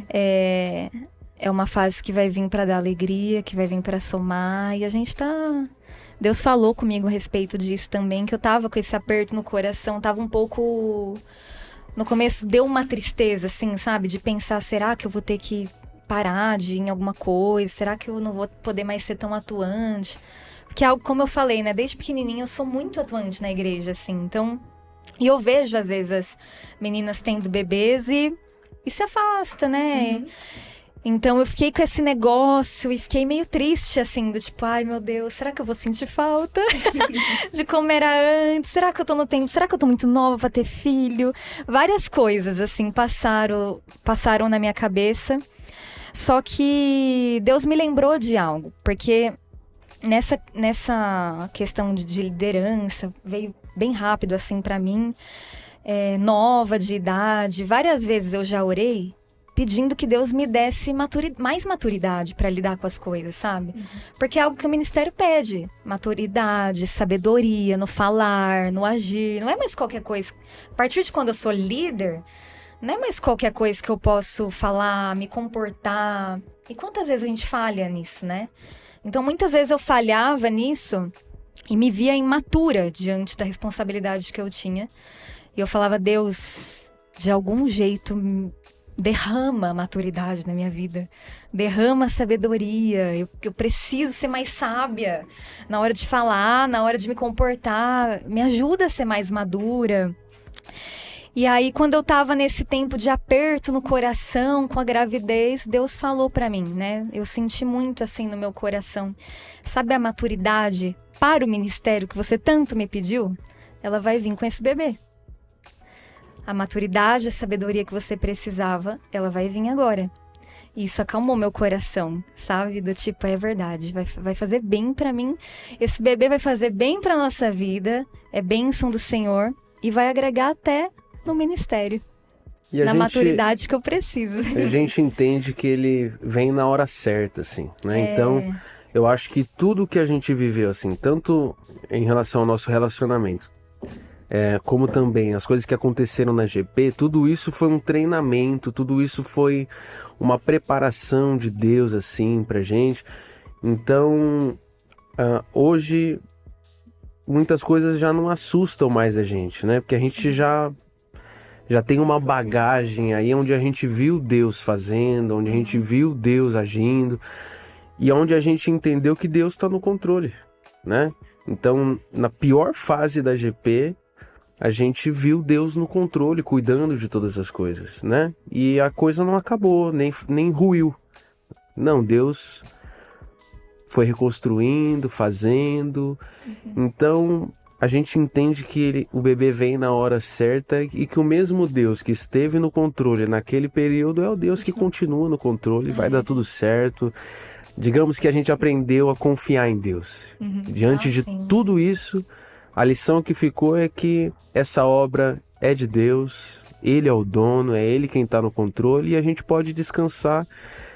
É uma fase que vai vir pra dar alegria, que vai vir pra somar. E a gente tá... Deus falou comigo a respeito disso também, que eu tava com esse aperto no coração, tava um pouco... No começo deu uma tristeza, assim, sabe? De pensar, será que eu vou ter que parar de ir em alguma coisa? Será que eu não vou poder mais ser tão atuante? que é algo, como eu falei, né? Desde pequenininha eu sou muito atuante na igreja, assim. Então, e eu vejo, às vezes, as meninas tendo bebês e se afasta, né? Então eu fiquei com esse negócio e fiquei meio triste, assim, do tipo, ai meu Deus, será que eu vou sentir falta de como era antes? Será que eu tô no tempo? Será que eu tô muito nova pra ter filho? Várias coisas, assim, passaram na minha cabeça. Só que Deus me lembrou de algo, porque nessa questão de liderança, veio bem rápido, assim, pra mim, nova, de idade. Várias vezes eu já orei pedindo que Deus me desse mais maturidade para lidar com as coisas, sabe? Porque é algo que o ministério pede. Maturidade, sabedoria no falar, no agir. Não é mais qualquer coisa. A partir de quando eu sou líder, não é mais qualquer coisa que eu posso falar, me comportar. E quantas vezes a gente falha nisso, né? Então, muitas vezes eu falhava nisso e me via imatura diante da responsabilidade que eu tinha. E eu falava, Deus, de algum jeito, derrama maturidade na minha vida, derrama sabedoria, eu preciso ser mais sábia na hora de falar, na hora de me comportar, me ajuda a ser mais madura. E aí, quando eu tava nesse tempo de aperto no coração, com a gravidez, Deus falou pra mim, né? Eu senti muito assim no meu coração, sabe a maturidade para o ministério que você tanto me pediu? Ela vai vir com esse bebê. A maturidade, a sabedoria que você precisava, ela vai vir agora. E isso acalmou meu coração, sabe? Do tipo, é verdade, vai fazer bem pra mim. Esse bebê vai fazer bem pra nossa vida, é bênção do Senhor e vai agregar até no ministério. Na maturidade que eu preciso. A gente entende que ele vem na hora certa, assim, né? Então, eu acho que tudo que a gente viveu, assim, tanto em relação ao nosso relacionamento, como também as coisas que aconteceram na GP, tudo isso foi um treinamento, tudo isso foi uma preparação de Deus, assim, pra gente. Então, hoje, muitas coisas já não assustam mais a gente, né? Porque a gente já tem uma bagagem aí onde a gente viu Deus fazendo, onde a gente viu Deus agindo e onde a gente entendeu que Deus está no controle, né? Então, na pior fase da GP, a gente viu Deus no controle, cuidando de todas as coisas, né? E a coisa não acabou, nem ruiu. Não, Deus foi reconstruindo, fazendo. Então, a gente entende que o bebê vem na hora certa e que o mesmo Deus que esteve no controle naquele período é o Deus que continua no controle, vai dar tudo certo. Digamos que a gente aprendeu a confiar em Deus. Diante de tudo isso, a lição que ficou é que essa obra é de Deus, Ele é o dono, é Ele quem está no controle e a gente pode descansar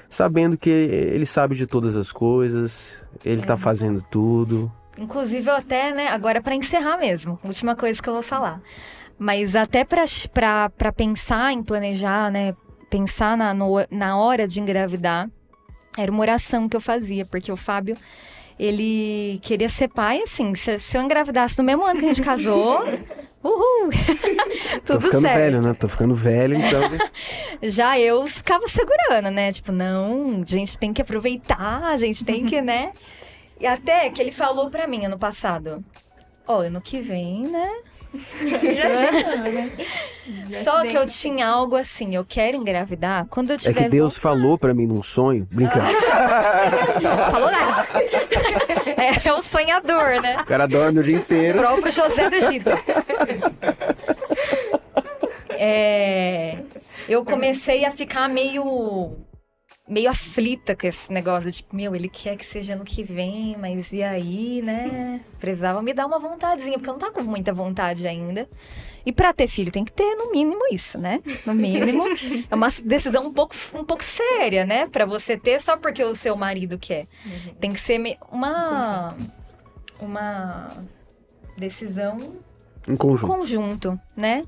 sabendo que Ele sabe de todas as coisas, Ele está fazendo tudo. Inclusive, eu até, né, agora para encerrar mesmo, última coisa que eu vou falar, mas até para pensar em planejar, né, pensar na hora de engravidar, era uma oração que eu fazia, porque o Fábio, ele queria ser pai, assim, se eu engravidasse no mesmo ano que a gente casou, uhul, tudo Tô ficando certo. velho, né? Tô ficando velho, então... Já eu ficava segurando, né? Tipo, não, a gente tem que aproveitar, a gente tem que, né? E até que ele falou pra mim ano passado, ano que vem, né? Só que eu tinha algo assim, eu quero engravidar quando eu tiver... É que Deus falou pra mim num sonho, brincando. Falou nada. É um sonhador, né? O cara dorme o dia inteiro. Próprio José do Egito. Eu comecei a ficar meio aflita com esse negócio, tipo, ele quer que seja no que vem, mas e aí, né? Precisava me dar uma vontadezinha, porque eu não tava com muita vontade ainda. E pra ter filho tem que ter, no mínimo, isso, né? No mínimo. É uma decisão um pouco séria, né? Pra você ter só porque o seu marido quer. Tem que ser uma decisão em conjunto, né?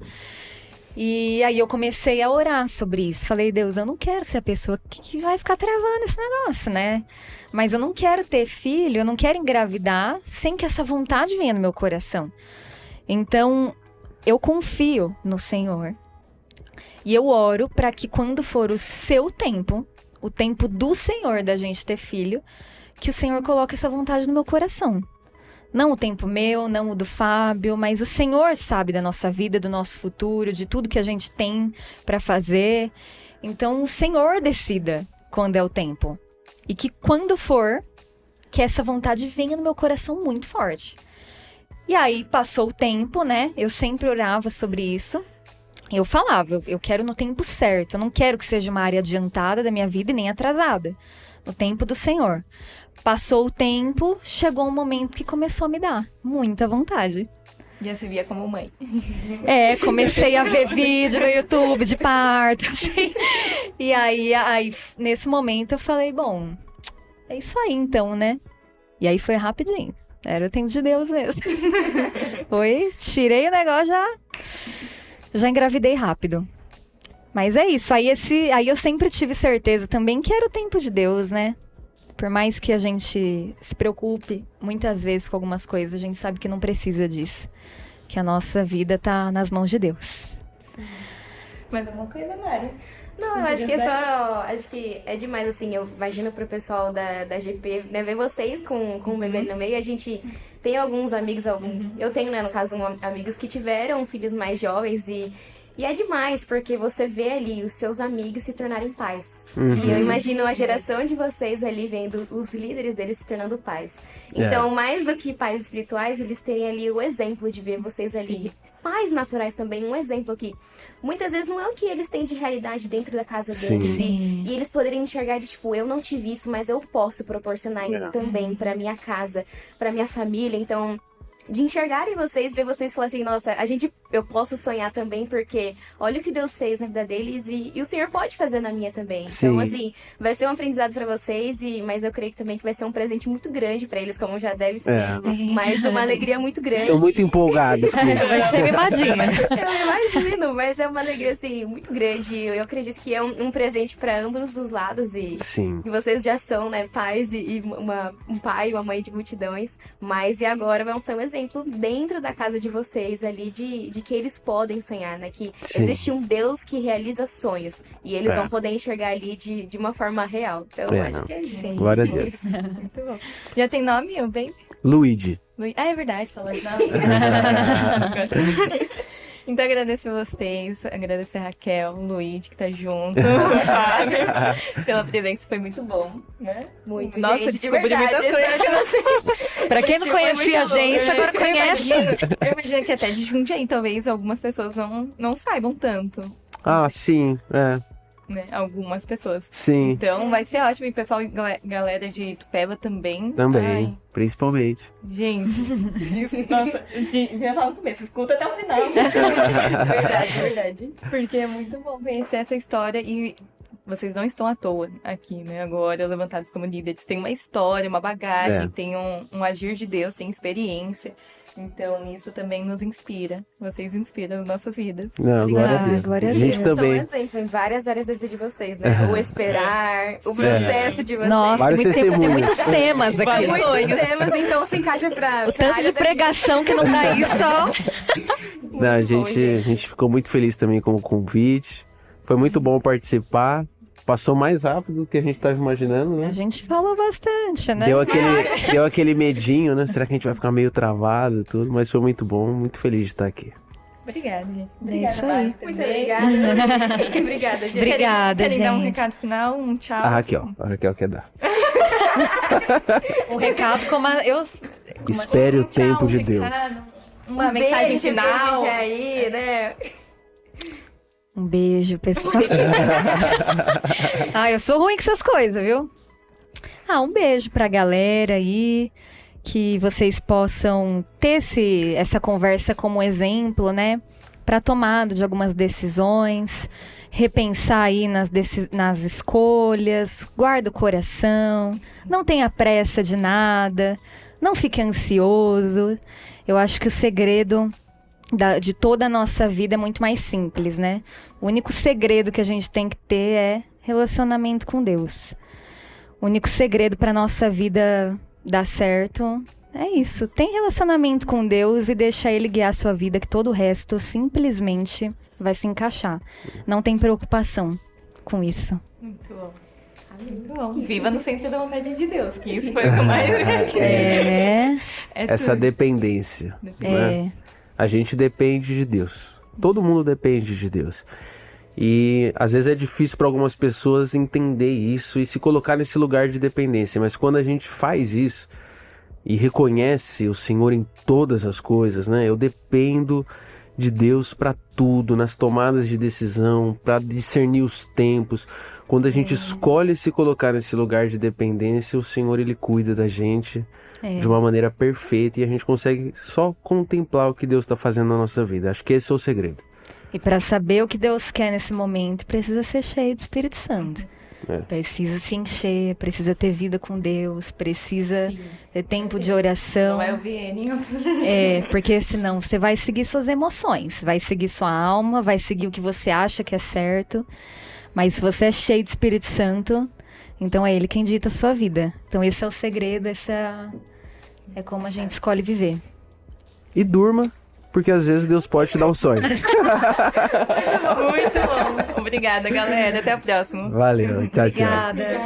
E aí eu comecei a orar sobre isso. Falei, Deus, eu não quero ser a pessoa que vai ficar travando esse negócio, né? Mas eu não quero ter filho, eu não quero engravidar sem que essa vontade venha no meu coração. Então, eu confio no Senhor. E eu oro para que quando for o seu tempo, o tempo do Senhor da gente ter filho, que o Senhor coloque essa vontade no meu coração. Não o tempo meu, não o do Fábio, mas o Senhor sabe da nossa vida, do nosso futuro, de tudo que a gente tem para fazer. Então, o Senhor decida quando é o tempo. E que quando for, que essa vontade venha no meu coração muito forte. E aí, passou o tempo, né? Eu sempre orava sobre isso. Eu falava, eu quero no tempo certo. Eu não quero que seja uma área adiantada da minha vida e nem atrasada. No tempo do Senhor. Passou o tempo, chegou um momento que começou a me dar muita vontade. Já se via como mãe. Comecei a ver vídeo no YouTube de parto, assim. E aí, nesse momento, eu falei, bom, é isso aí então, né? E aí foi rapidinho. Era o tempo de Deus mesmo. Tirei o negócio, já engravidei rápido. Mas é isso, aí eu sempre tive certeza também que era o tempo de Deus, né? Por mais que a gente se preocupe muitas vezes com algumas coisas, a gente sabe que não precisa disso. Que a nossa vida tá nas mãos de Deus. Mais alguma coisa, Mari? Não, eu acho que acho que é demais, assim, eu imagino pro pessoal da GP, né, ver vocês com o bebê no meio, a gente tem alguns amigos, eu tenho, né, no caso, amigos que tiveram filhos mais jovens e é demais, porque você vê ali os seus amigos se tornarem pais. E eu imagino a geração de vocês ali vendo os líderes deles se tornando pais. Então, mais do que pais espirituais, eles terem ali o exemplo de ver vocês ali, pais naturais também, um exemplo que muitas vezes não é o que eles têm de realidade dentro da casa deles. E eles poderem enxergar de tipo, eu não tive isso, mas eu posso proporcionar isso também pra minha casa, pra minha família. Então, de enxergarem vocês, ver vocês falar assim, nossa, eu posso sonhar também, porque olha o que Deus fez na vida deles e o Senhor pode fazer na minha também. Sim. Então, assim, vai ser um aprendizado pra vocês, mas eu creio que também que vai ser um presente muito grande pra eles, como já deve ser. Mas uma alegria muito grande. Estou muito empolgado com isso. Vai ser mimadinha. Eu imagino, mas é uma alegria, assim, muito grande. Eu acredito que é um presente pra ambos os lados e vocês já são, né, pais e um pai e uma mãe de multidões, mas e agora vão ser um exemplo dentro da casa de vocês ali de que eles podem sonhar, né? Que existe um Deus que realiza sonhos e eles vão poder enxergar ali de uma forma real. Então, eu acho que é isso. Glória a Deus. Muito bom. Já tem nome, o baby? Luigi. É verdade, falou de nome. Então, agradecer vocês, agradecer a Raquel, o Luigi, que tá junto, pela presença, foi muito bom, né? Muito, Nossa, gente, de descobri verdade, muitas coisas de vocês. Pra quem não conhecia a gente, agora conhece. Eu imagino que até de Jundiaí, talvez, algumas pessoas não saibam tanto. Sim, Né? Algumas pessoas. Sim. Então, vai ser ótimo. E pessoal, galera de Itupeva também. Também, principalmente. Gente, nossa, já falo no começo, escuta até o final. Verdade. Porque é muito bom conhecer essa história e vocês não estão à toa aqui, né? Agora, levantados como líderes. Tem uma história, uma bagagem, tem um agir de Deus, tem experiência. Então, isso também nos inspira. Vocês inspiram as nossas vidas. Não, glória a Deus. Glória a gente Deus. também. São exemplo em várias da vida de vocês, né? O esperar, o processo de vocês. Nossa, Vários tem testemunhos. muitos temas aqui. Muitos temas, então se encaixa pra O tanto de pregação que não dá isso, ó. Não, a gente ficou muito feliz também com o convite. Foi muito bom participar. Passou mais rápido do que a gente estava imaginando, né? A gente falou bastante, né? Deu aquele medinho, né? Será que a gente vai ficar meio travado e tudo? Mas foi muito bom, muito feliz de estar aqui. Obrigada, gente. Isso Obrigada, aí. Mari, Muito também. obrigada. Obrigada, gente. Obrigada, Querem dar um gente. recado final, um tchau? A Raquel quer dar. Um recado como Espere o Um tchau, tempo um de Deus. recado, uma Beijo mensagem pra final. gente aí, né? Um beijo, pessoal. Eu sou ruim com essas coisas, viu? Um beijo pra galera aí. Que vocês possam ter essa conversa como exemplo, né? Pra tomada de algumas decisões. Repensar aí nas escolhas. Guarda o coração. Não tenha pressa de nada. Não fique ansioso. Eu acho que o segredo de toda a nossa vida é muito mais simples, né? O único segredo que a gente tem que ter é relacionamento com Deus. O único segredo para nossa vida dar certo é isso. Tem relacionamento com Deus e deixa Ele guiar a sua vida, que todo o resto simplesmente vai se encaixar. Não tem preocupação com isso. Muito bom. Muito bom. Viva no centro da vontade de Deus, que isso foi o que eu mais... essa tudo. dependência. É. Né? A gente depende de Deus. Todo mundo depende de Deus. E às vezes é difícil para algumas pessoas entender isso e se colocar nesse lugar de dependência. Mas quando a gente faz isso e reconhece o Senhor em todas as coisas, né? Eu dependo de Deus para tudo, nas tomadas de decisão, para discernir os tempos. Quando a gente escolhe se colocar nesse lugar de dependência, o Senhor ele cuida da gente de uma maneira perfeita e a gente consegue só contemplar o que Deus está fazendo na nossa vida. Acho que esse é o segredo. E para saber o que Deus quer nesse momento, precisa ser cheio do Espírito Santo. É. Precisa se encher, precisa ter vida com Deus, precisa ter tempo de oração. Não vai ouvir ele em outros... Porque senão você vai seguir suas emoções, vai seguir sua alma, vai seguir o que você acha que é certo. Mas se você é cheio do Espírito Santo, então é Ele quem dita a sua vida. Então esse é o segredo, essa é como a gente escolhe viver. E durma, porque às vezes Deus pode te dar um sonho. Muito bom. Obrigada, galera. Até a próxima. Valeu, tchau, tchau. Obrigada.